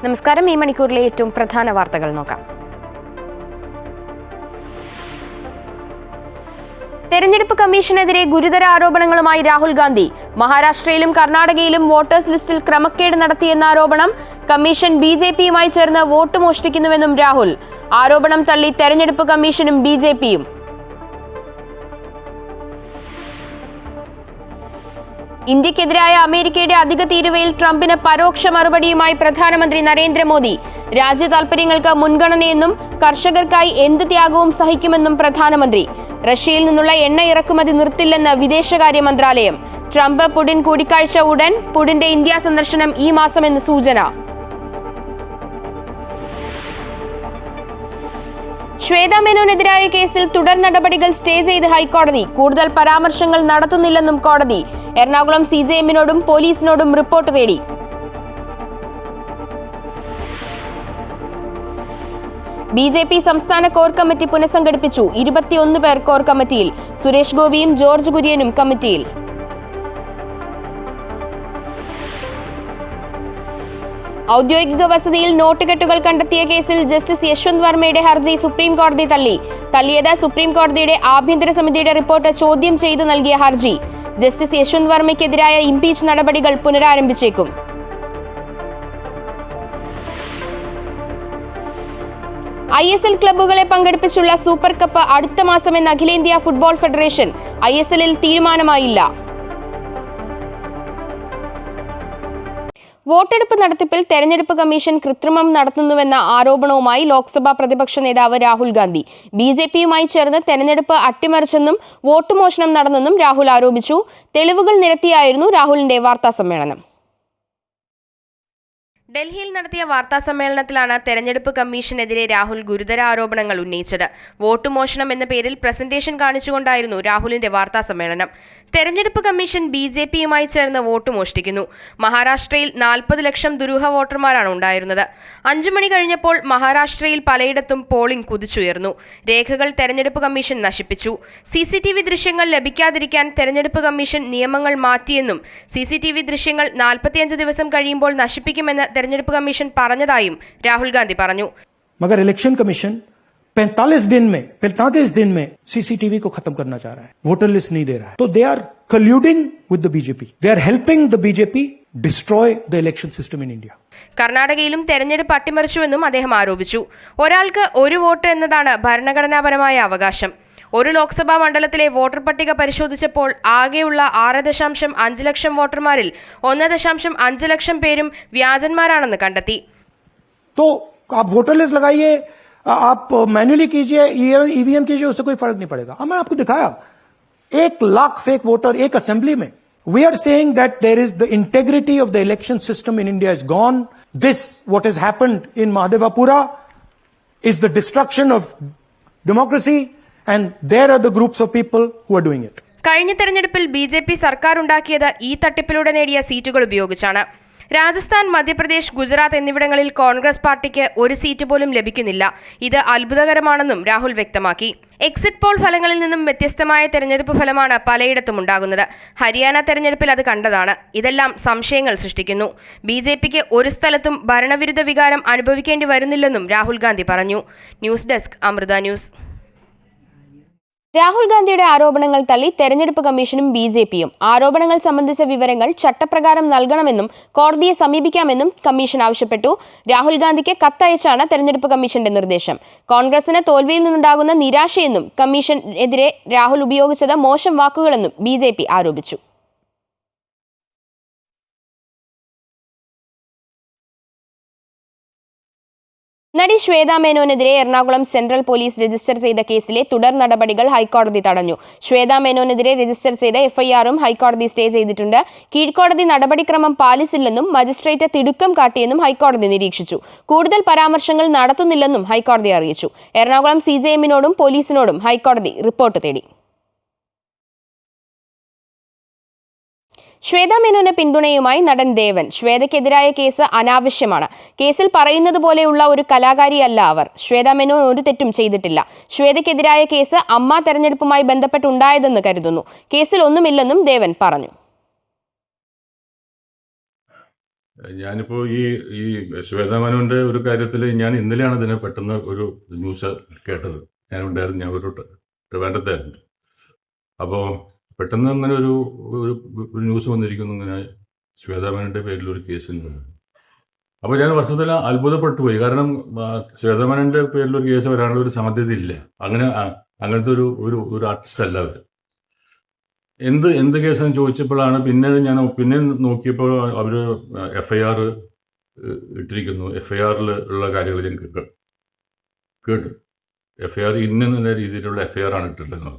നമസ്കാരം. ഈ മണിക്കൂറിലെ ഏറ്റവും പ്രധാന വാർത്തകൾ നോക്കാം. തെരഞ്ഞെടുപ്പ് കമ്മീഷനെതിരെ ഗുരുതര ആരോപണങ്ങളുമായി രാഹുൽ ഗാന്ധി. മഹാരാഷ്ട്രയിലും കർണാടകയിലും വോട്ടേഴ്സ് ലിസ്റ്റിൽ ക്രമക്കേട് നടത്തിയെന്ന ആരോപണം. കമ്മീഷൻ ബിജെപിയുമായി ചേർന്ന് വോട്ട് മോഷ്ടിക്കുന്നുവെന്നും രാഹുൽ. ആരോപണം തള്ളി തെരഞ്ഞെടുപ്പ് കമ്മീഷനും ബിജെപിയും. ഇന്ത്യക്കെതിരായ അമേരിക്കയുടെ അധിക തീരുവയിൽ ട്രംപിന് പരോക്ഷ മറുപടിയുമായി പ്രധാനമന്ത്രി നരേന്ദ്രമോദി. രാജ്യ താൽപര്യങ്ങൾക്ക് മുൻഗണനയെന്നും കർഷകർക്കായി എന്ത് ത്യാഗവും സഹിക്കുമെന്നും പ്രധാനമന്ത്രി. റഷ്യയിൽ നിന്നുള്ള എണ്ണ ഇറക്കുമതി നിർത്തില്ലെന്ന് വിദേശകാര്യ മന്ത്രാലയം. ട്രംപ് പുടിൻ കൂടിക്കാഴ്ച ഉടൻ. പുടിന്റെ ഇന്ത്യ സന്ദർശനം ഈ മാസമെന്ന് സൂചന. ശ്വേത മേനോനെതിരായ കേസിൽ തുടർ നടപടികൾ സ്റ്റേ ചെയ്ത് ഹൈക്കോടതി. കൂടുതൽ പരാമർശങ്ങൾ നടത്തുന്നില്ലെന്നും കോടതി. എറണാകുളം സിജെഎമ്മിനോടും പോലീസിനോടും റിപ്പോർട്ട് തേടി. ബിജെപി സംസ്ഥാന കോർ കമ്മിറ്റി പുനഃസംഘടിപ്പിച്ചു. 21 പേർ കോർ കമ്മിറ്റിയിൽ. സുരേഷ് ഗോപിയും ജോർജ് കുര്യനും കമ്മിറ്റിയിൽ. ഔദ്യോഗിക വസതിയിൽ നോട്ടുകെട്ടുകൾ കണ്ടെത്തിയ കേസിൽ ജസ്റ്റിസ് യശ്വന്ത് വർമ്മയുടെ ഹർജി സുപ്രീം കോടതി തള്ളിയത് സുപ്രീം കോടതിയുടെ ആഭ്യന്തര സമിതിയുടെ റിപ്പോർട്ട് ചോദ്യം ചെയ്തു നൽകിയ ഹർജി. ജസ്റ്റിസ് യശ്വന്ത് വർമ്മയ്ക്കെതിരായ ഇംപീച്ച് നടപടികൾ പുനരാരംഭിച്ചേക്കും. ISL ക്ലബ്ബുകളെ പങ്കെടുപ്പിച്ചുള്ള സൂപ്പർ കപ്പ് അടുത്ത മാസമെന്ന് അഖിലേന്ത്യാ ഫുട്ബോൾ ഫെഡറേഷൻ. ISLൽ തീരുമാനമായില്ല. വോട്ടെടുപ്പ് നടത്തിപ്പിൽ തെരഞ്ഞെടുപ്പ് കമ്മീഷൻ കൃത്രിമം നടത്തുന്നുവെന്ന ആരോപണവുമായി ലോക്സഭാ പ്രതിപക്ഷ നേതാവ് രാഹുൽ ഗാന്ധി. ബിജെപിയുമായി ചേർന്ന് തെരഞ്ഞെടുപ്പ് അട്ടിമറിച്ചെന്നും വോട്ട് മോഷണം നടന്നെന്നും രാഹുൽ ആരോപിച്ചു. തെളിവുകൾ നിരത്തിയായിരുന്നു രാഹുലിന്റെ വാർത്താസമ്മേളനം. ഡൽഹിയിൽ നടത്തിയ വാർത്താ സമ്മേളനത്തിലാണ് തെരഞ്ഞെടുപ്പ് കമ്മീഷനെതിരെ രാഹുൽ ഗുരുതര ആരോപണങ്ങൾ ഉന്നയിച്ചത്. വോട്ട് മോഷണം എന്ന പേരിൽ പ്രസന്റേഷൻ കാണിച്ചുകൊണ്ടായിരുന്നു രാഹുലിന്റെ വാർത്താ സമ്മേളനം. തെരഞ്ഞെടുപ്പ് കമ്മീഷൻ ബിജെപിയുമായി ചേർന്ന് വോട്ട് മോഷ്ടിക്കുന്നു. മഹാരാഷ്ട്രയിൽ 40 ലക്ഷം ദുരൂഹ വോട്ടർമാരാണ് ഉണ്ടായിരുന്നത്. 5 മണി കഴിഞ്ഞപ്പോൾ മഹാരാഷ്ട്രയിൽ പലയിടത്തും പോളിംഗ് കുതിച്ചുയർന്നു. രേഖകൾ തെരഞ്ഞെടുപ്പ് കമ്മീഷൻ നശിപ്പിച്ചു. CCTV ദൃശ്യങ്ങൾ ലഭിക്കാതിരിക്കാൻ തെരഞ്ഞെടുപ്പ് കമ്മീഷൻ നിയമങ്ങൾ മാറ്റിയെന്നും CCTV ദൃശ്യങ്ങൾ 45 ദിവസം കഴിയുമ്പോൾ നശിപ്പിക്കുമെന്ന് തെരഞ്ഞെടുപ്പ് കമ്മീഷൻ പറഞ്ഞതായും രാഹുൽ ഗാന്ധി പറഞ്ഞു. मगर इलेक्शन कमीशन 45 दिन में CCTV को खत्म करना चाह रहा है, वोटर लिस्ट नहीं दे रहा है. तो they are colluding with the BJP. They are helping the BJP destroy the election system in India. കർണാടകയിലും തെരഞ്ഞെടുപ്പ് അട്ടിമറിച്ചുവെന്നും അദ്ദേഹം ആരോപിച്ചു. ഒരാൾക്ക് ഒരു വോട്ട് എന്നതാണ് ഭരണഘടനാപരമായ അവകാശം. ഒരു ലോക്സഭാ മണ്ഡലത്തിലെ വോട്ടർ പട്ടിക പരിശോധിച്ചപ്പോൾ ആകെയുള്ള 6.5 ലക്ഷം വോട്ടർമാരിൽ 1.5 ലക്ഷം പേരും വ്യാജന്മാരാണെന്ന് കണ്ടെത്തി. तो आप वोटर लिस्ट लगाइए, आप मैन्युअली कीजिए, ईवीएम कीजिए, उससे कोई फर्क नहीं पड़ेगा. हमने आपको दिखाया 1 लाख फेक वोटर एक असेंबली में. We are saying that there is the integrity of the election system in India is gone. This, what has happened in Mahadevapura, is the destruction of democracy. And there are the groups of people who are doing it. കഴിഞ്ഞ തെരഞ്ഞെടുപ്പിൽ BJP സർക്കാർ ഉണ്ടാക്കിയത് ഈ തട്ടിപ്പിലൂടെ നേടിയ സീറ്റുകൾ ഉപയോഗിച്ചാണ്. രാജസ്ഥാൻ, മധ്യപ്രദേശ്, ഗുജറാത്ത് എന്നിവിടങ്ങളിൽ കോൺഗ്രസ് പാർട്ടിക്ക് ഒരു സീറ്റ് പോലും ലഭിക്കുന്നില്ല. ഇത് അത്ഭുതകരമാണെന്നും രാഹുൽ വ്യക്തമാക്കി. എക്സിറ്റ് പോൾ ഫലങ്ങളിൽ നിന്നും വ്യത്യസ്തമായ തെരഞ്ഞെടുപ്പ് ഫലമാണ് പലയിടത്തും ഉണ്ടാകുന്നത്. ഹരിയാന തെരഞ്ഞെടുപ്പിൽ അത് കണ്ടതാണ്. ഇതെല്ലാം സംശയങ്ങൾ സൃഷ്ടിക്കുന്നു. BJPക്ക് ഒരു സ്ഥലത്തും ഭരണവിരുദ്ധ വികാരം അനുഭവിക്കേണ്ടി വരുന്നില്ലെന്നും രാഹുൽ ഗാന്ധി പറഞ്ഞു. News desk, Amrita news. Rahul ഗാന്ധിയുടെ ആരോപണങ്ങൾ തള്ളി തെരഞ്ഞെടുപ്പ് കമ്മീഷനും BJPയും. ആരോപണങ്ങൾ സംബന്ധിച്ച വിവരങ്ങൾ ചട്ടപ്രകാരം നൽകണമെന്നും കോടതിയെ സമീപിക്കാമെന്നും കമ്മീഷൻ ആവശ്യപ്പെട്ടു. രാഹുൽ ഗാന്ധിക്ക് കത്തയച്ചാണ് തെരഞ്ഞെടുപ്പ് കമ്മീഷന്റെ നിർദ്ദേശം. കോൺഗ്രസിന് തോൽവിയിൽ നിന്നുണ്ടാകുന്ന നിരാശയെന്നും കമ്മീഷനെതിരെ രാഹുൽ ഉപയോഗിച്ചത് മോശം വാക്കുകളെന്നും BJP ആരോപിച്ചു. നടി ശ്വേത മേനോനെതിരെ എറണാകുളം സെൻട്രൽ പോലീസ് രജിസ്റ്റർ ചെയ്ത കേസിലെ തുടർ നടപടികൾ ഹൈക്കോടതി തടഞ്ഞു. ശ്വേത മേനോനെതിരെ രജിസ്റ്റർ ചെയ്ത FIRഉം ഹൈക്കോടതി സ്റ്റേ ചെയ്തിട്ടുണ്ട്. കീഴ്ക്കോടതി നടപടിക്രമം പാലിച്ചില്ലെന്നും മജിസ്ട്രേറ്റ് തിടുക്കം കാട്ടിയെന്നും ഹൈക്കോടതി നിരീക്ഷിച്ചു. കൂടുതൽ പരാമർശങ്ങൾ നടത്തുന്നില്ലെന്നും ഹൈക്കോടതി അറിയിച്ചു. എറണാകുളം CJMനോടും പോലീസിനോടും ഹൈക്കോടതി റിപ്പോർട്ട് തേടി. ശ്വേത മേനോന് പിന്തുണയുമായി നടൻ ദേവൻ. ശ്വേതയ്ക്കെതിരായ കേസ് അനാവശ്യമാണ്. കേസിൽ പറയുന്നത് പോലെയുള്ള ഒരു കലാകാരിയല്ല അവർ. ശ്വേത മേനോൻ ഒരു തെറ്റും ചെയ്തിട്ടില്ല. ശ്വേതയ്ക്കെതിരായ കേസ് അമ്മ തെരഞ്ഞെടുപ്പുമായി ബന്ധപ്പെട്ടുണ്ടായതെന്ന് കരുതുന്നു. കേസിൽ ഒന്നുമില്ലെന്നും ദേവൻ പറഞ്ഞു. ഞാനിപ്പോൾ ഈ ശ്വേതാമേനോൻ്റെ ഒരു കാര്യത്തിൽ ഞാൻ ഇന്നലെയാണ് ഇതിനെ പെട്ടെന്ന് ഒരു ന്യൂസ് കേട്ടത്. ഞാൻ ഒരു ട്രിവാൻഡ്രത്തായിരുന്നു. അപ്പോൾ പെട്ടെന്ന് അങ്ങനെ ഒരു ന്യൂസ് വന്നിരിക്കുന്നു, ഇങ്ങനെ ശ്വേതാമേനോൻ്റെ പേരിലൊരു കേസുണ്ട്. അപ്പോൾ ഞാൻ വസ്തുതയിൽ അത്ഭുതപ്പെട്ടു പോയി. കാരണം ശ്വേതാമേനോൻ്റെ പേരിലൊരു കേസ് വരാനുള്ള ഒരു സാധ്യതയില്ല. അങ്ങനത്തെ ഒരു ആർട്ടിസ്റ്റ് അല്ല അവർ. എന്ത് കേസെന്ന് ചോദിച്ചപ്പോഴാണ് പിന്നെ നോക്കിയപ്പോൾ അവർ FIR ഇട്ടിരിക്കുന്നു. FIRൽ ഉള്ള കാര്യങ്ങൾ ഞാൻ കേട്ടു. FIR ഇന്ന രീതിയിലുള്ള FIR ആണ് ഇട്ടിട്ടുള്ളത്.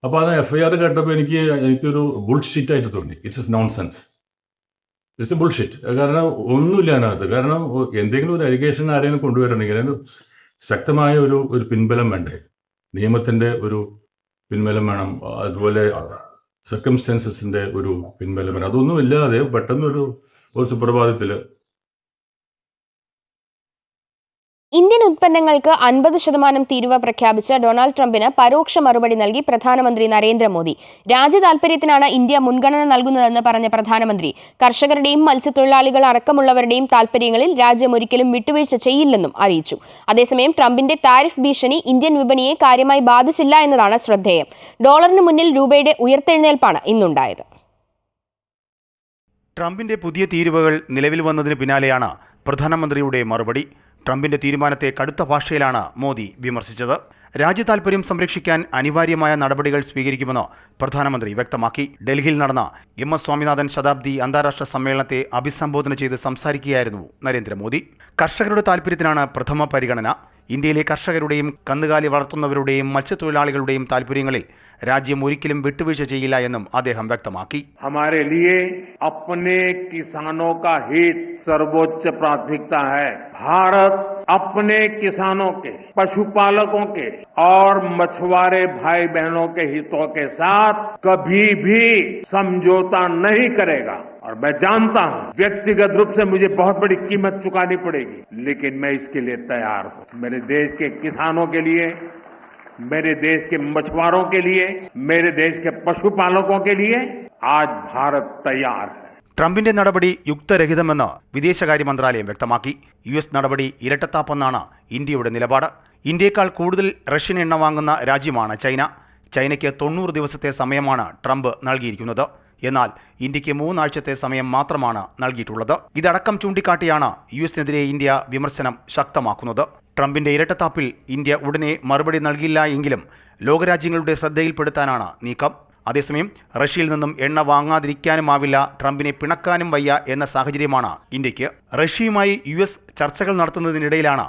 അപ്പോൾ അത് FIR കേട്ടപ്പോൾ എനിക്കൊരു ബുൾഷിറ്റായിട്ട് തോന്നി. It's nonsense. It's A bullshit. കാരണം ഒന്നുമില്ല അതിനകത്ത്. കാരണം എന്തെങ്കിലും ഒരു അലിഗേഷൻ ആരെങ്കിലും കൊണ്ടുവരണമെങ്കിൽ അതിന് ശക്തമായ ഒരു പിൻബലം വേണ്ടേ. നിയമത്തിൻ്റെ ഒരു പിൻബലം വേണം. അതുപോലെ സർക്കംസ്റ്റൻസസിൻ്റെ ഒരു പിൻബലം വേണം. അതൊന്നുമില്ലാതെ പെട്ടെന്നൊരു സുപ്രഭാതത്തിൽ ഇന്ത്യൻ ഉത്പന്നങ്ങൾക്ക് 50% തീരുവ പ്രഖ്യാപിച്ച ഡൊണാൾഡ് ട്രംപിന് പരോക്ഷ മറുപടി നൽകി പ്രധാനമന്ത്രി നരേന്ദ്രമോദി. രാജ്യതാൽപര്യത്തിനാണ് ഇന്ത്യ മുൻഗണന നൽകുന്നതെന്ന് പറഞ്ഞ പ്രധാനമന്ത്രി കർഷകരുടെയും മത്സ്യത്തൊഴിലാളികൾ അടക്കമുള്ളവരുടെയും താൽപര്യങ്ങളിൽ രാജ്യം ഒരിക്കലും വിട്ടുവീഴ്ച ചെയ്യില്ലെന്നും അറിയിച്ചു. അതേസമയം ട്രംപിന്റെ താരിഫ് ഭീഷണി ഇന്ത്യൻ വിപണിയെ കാര്യമായി ബാധിച്ചില്ല എന്നതാണ് ശ്രദ്ധേയം. ഡോളറിന് മുന്നിൽ രൂപയുടെ ഉയർത്തെഴുന്നേൽപ്പാണ് ഇന്നുണ്ടായത്. ട്രംപിന്റെ പുതിയ തീരുവകൾ നിലവിൽ വന്നതിന് പിന്നാലെയാണ് പ്രധാനമന്ത്രിയുടെ മറുപടി. ട്രംപിന്റെ തീരുമാനത്തെ കടുത്ത ഭാഷയിലാണ് മോദി വിമർശിച്ചത്. രാജ്യതാൽപര്യം സംരക്ഷിക്കാൻ അനിവാര്യമായ നടപടികൾ സ്വീകരിക്കുമെന്ന് പ്രധാനമന്ത്രി വ്യക്തമാക്കി. ഡൽഹിയിൽ നടന്ന MS സ്വാമിനാഥൻ ശതാബ്ദി അന്താരാഷ്ട്ര സമ്മേളനത്തെ അഭിസംബോധന ചെയ്ത് സംസാരിക്കുകയായിരുന്നു നരേന്ദ്രമോദി. കർഷകരുടെ താൽപര്യത്തിനാണ് പ്രഥമ പരിഗണന. ഇന്ത്യയിലെ കർഷകരുടെയും കന്നുകാലി വളർത്തുന്നവരുടെയും മത്സ്യത്തൊഴിലാളികളുടെയും താൽപര്യങ്ങളിൽ രാജ്യം ഒരിക്കലും വിട്ടുവീഴ്ച ചെയ്യില്ല എന്നും അദ്ദേഹം വ്യക്തമാക്കി. हमारे लिए अपने किसानों का हित सर्वोच्च प्राथमिकता है. भारत अपने किसानों के, पशुपालकों के और मछुआरे भाई बहनों के हितों के साथ कभी भी समझौता नहीं करेगा. और मैं जानता हूं व्यक्तिगत रूप से मुझे बहुत बड़ी कीमत चुकानी पड़ेगी, लेकिन मैं इसके लिए तैयार हूं. मेरे देश के किसानों के लिए, मेरे देश के मछुआरों के लिए, मेरे देश के पशुपालकों के लिए आज भारत तैयार है. ട്രംപിന്റെ നടപടി യുക്തരഹിതമെന്ന് വിദേശകാര്യ മന്ത്രാലയം വ്യക്തമാക്കി. US നടപടി ഇരട്ടത്താപ്പെന്നാണ് ഇന്ത്യയുടെ നിലപാട്. ഇന്ത്യയേക്കാൾ കൂടുതൽ റഷ്യൻ എണ്ണ വാങ്ങുന്ന രാജ്യമാണ് ചൈന. ചൈനയ്ക്ക് 90 ദിവസത്തെ സമയമാണ് ട്രംപ് നൽകിയിരിക്കുന്നത്. എന്നാൽ ഇന്ത്യക്ക് 3 ആഴ്ചത്തെ സമയം മാത്രമാണ് നൽകിയിട്ടുള്ളത്. ഇതടക്കം ചൂണ്ടിക്കാട്ടിയാണ് US-നെതിരെ ഇന്ത്യ വിമർശനം ശക്തമാക്കുന്നത്. ട്രംപിന്റെ ഇരട്ടത്താപ്പിൽ ഇന്ത്യ ഉടനെ മറുപടി നൽകില്ല എങ്കിലും ലോകരാജ്യങ്ങളുടെ ശ്രദ്ധയിൽപ്പെടുത്താനാണ് നീക്കം. അതേസമയം റഷ്യയിൽ നിന്നും എണ്ണ വാങ്ങാതിരിക്കാനുമാവില്ല, ട്രംപിനെ പിണക്കാനും വയ്യ എന്ന സാഹചര്യമാണ് ഇന്ത്യക്ക്. റഷ്യയുമായി US ചർച്ചകൾ നടത്തുന്നതിനിടയിലാണ്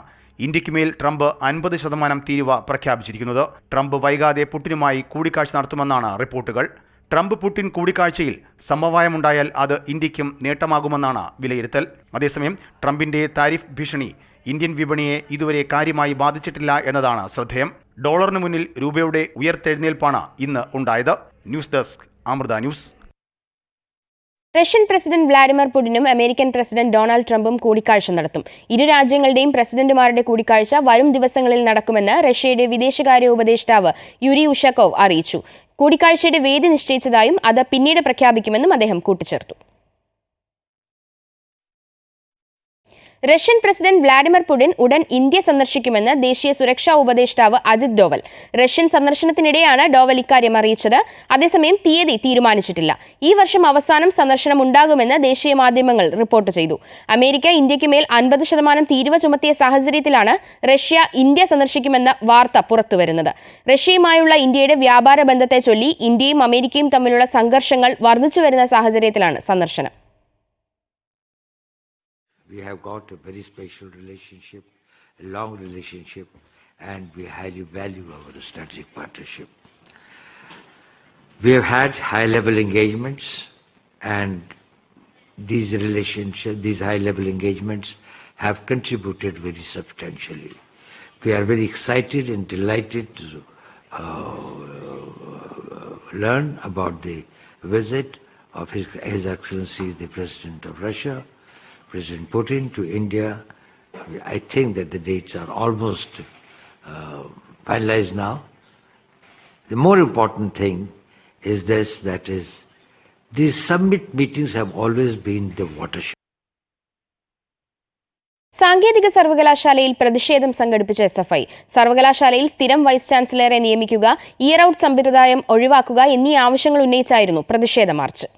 ഇന്ത്യക്കുമേൽ ട്രംപ് 50% തീരുവ പ്രഖ്യാപിച്ചിരിക്കുന്നത്. ട്രംപ് വൈകാതെ പുടിനുമായി കൂടിക്കാഴ്ച നടത്തുമെന്നാണ് റിപ്പോർട്ടുകൾ. ട്രംപ് പുടിൻ കൂടിക്കാഴ്ചയിൽ സമവായമുണ്ടായാൽ അത് ഇന്ത്യക്കും നേട്ടമാകുമെന്നാണ് വിലയിരുത്തൽ. അതേസമയം ട്രംപിന്റെ താരിഫ് ഭീഷണി ഇന്ത്യൻ വിപണിയെ ഇതുവരെ കാര്യമായി ബാധിച്ചിട്ടില്ല എന്നതാണ് ശ്രദ്ധേയം. ഡോളറിന് മുന്നിൽ രൂപയുടെ ഉയർത്തെഴുന്നേൽപ്പാണ് ഇന്ന് ഉണ്ടായത്. News desk Amrita news. Russian president Vladimir പുടിനും അമേരിക്കൻ പ്രസിഡന്റ് ഡൊണാൾഡ് ട്രംപും കൂടിക്കാഴ്ച നടത്തും. ഇരു രാജ്യങ്ങളുടെയും പ്രസിഡന്റുമാരുടെ കൂടിക്കാഴ്ച വരും ദിവസങ്ങളിൽ നടക്കുമെന്ന് റഷ്യയുടെ വിദേശകാര്യ ഉപദേഷ്ടാവ് യൂരി ഉഷാക്കോവ് അറിയിച്ചു. കൂടിക്കാഴ്ചയുടെ വേദി നിശ്ചയിച്ചതായും അത് പിന്നീട് പ്രഖ്യാപിക്കുമെന്നും അദ്ദേഹം കൂട്ടിച്ചേർത്തു. റഷ്യൻ പ്രസിഡന്റ് വ്ളാഡിമിർ പുടിൻ ഉടൻ ഇന്ത്യ സന്ദർശിക്കുമെന്ന് ദേശീയ സുരക്ഷാ ഉപദേഷ്ടാവ് അജിത് ഡോവൽ. റഷ്യൻ സന്ദർശനത്തിനിടെയാണ് ഡോവൽ ഇക്കാര്യം അറിയിച്ചത്. അതേസമയം തീയതി തീരുമാനിച്ചിട്ടില്ല. ഈ വർഷം അവസാനം സന്ദർശനം ഉണ്ടാകുമെന്ന് ദേശീയ മാധ്യമങ്ങൾ റിപ്പോർട്ട് ചെയ്തു. അമേരിക്ക ഇന്ത്യക്ക് മേൽ 50% തീരുവ ചുമത്തിയ സാഹചര്യത്തിലാണ് റഷ്യ ഇന്ത്യ സന്ദർശിക്കുമെന്ന വാർത്ത പുറത്തുവരുന്നത്. റഷ്യയുമായുള്ള ഇന്ത്യയുടെ വ്യാപാര ബന്ധത്തെ ചൊല്ലി ഇന്ത്യയും അമേരിക്കയും തമ്മിലുള്ള സംഘർഷങ്ങൾ വർദ്ധിച്ചുവരുന്ന സാഹചര്യത്തിലാണ് സന്ദർശനം. We have got a very special relationship, a long relationship, and we highly value our strategic partnership. We have had high-level engagements, and these high-level engagements have contributed very substantially. We are very excited and delighted to learn about the visit of His Excellency the President of Russia, President Putin, to India. I think that the dates are almost finalized now. The more important thing is this, that is, these summit meetings have always been the watershed. സാങ്കേതിക സർവകലാശാലയിൽ പ്രതിഷേധം സംഘടിപ്പിച്ച SFI. സർവകലാശാലയിൽ സ്ഥിരം vice ചാൻസലറെ നിയമിക്കുക, year out സമ്പ്രദായം ഒഴിവാക്കുക എന്നീ ആവശ്യങ്ങൾ ഉന്നയിച്ചായിരുന്നു പ്രതിഷേധ മാർച്ച്.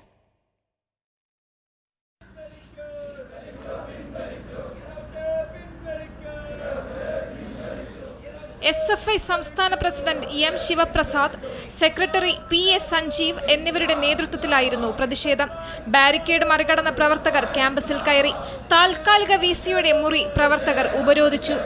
SFI സംസ്ഥാന president M. Sivaprasad, secretary PS. Sanjeev എന്നിവരുടെ നേതൃത്വത്തിലായിരുന്നു പ്രതിഷേധം. ബാരിക്കേഡ് മറികടന്ന പ്രവർത്തകർ ക്യാമ്പസിൽ കയറി. താൽക്കാലിക VCയുടെ മുറി പ്രവർത്തകർ ഉപരോധിച്ചു.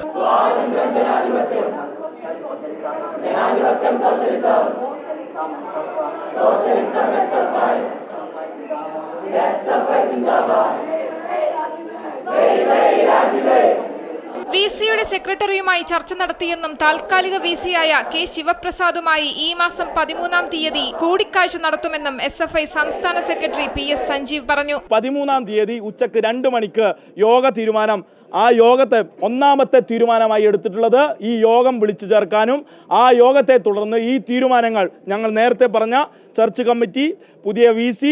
VCയുടെ സെക്രട്ടറിയുമായി ചർച്ച നടത്തിയെന്നും താൽക്കാലിക VCയായ K. ശിവപ്രസാദുമായി ഈ മാസം 13-ാം തീയതി കൂടിക്കാഴ്ച നടത്തുമെന്നും SFI സംസ്ഥാന സെക്രട്ടറി PS. സഞ്ജീവ് പറഞ്ഞു. 13-ാം തീയതി ഉച്ചയ്ക്ക് 2 മണിക്ക് യോഗ തീരുമാനം, ആ യോഗത്തെ ഒന്നാമത്തെ തീരുമാനമായി എടുത്തിട്ടുള്ളത് ഈ യോഗം വിളിച്ചു ചേർക്കാനും ആ യോഗത്തെ തുടർന്ന് ഈ തീരുമാനങ്ങൾ ഞങ്ങൾ നേരത്തെ പറഞ്ഞ സെർച്ച് കമ്മിറ്റി, പുതിയ VC,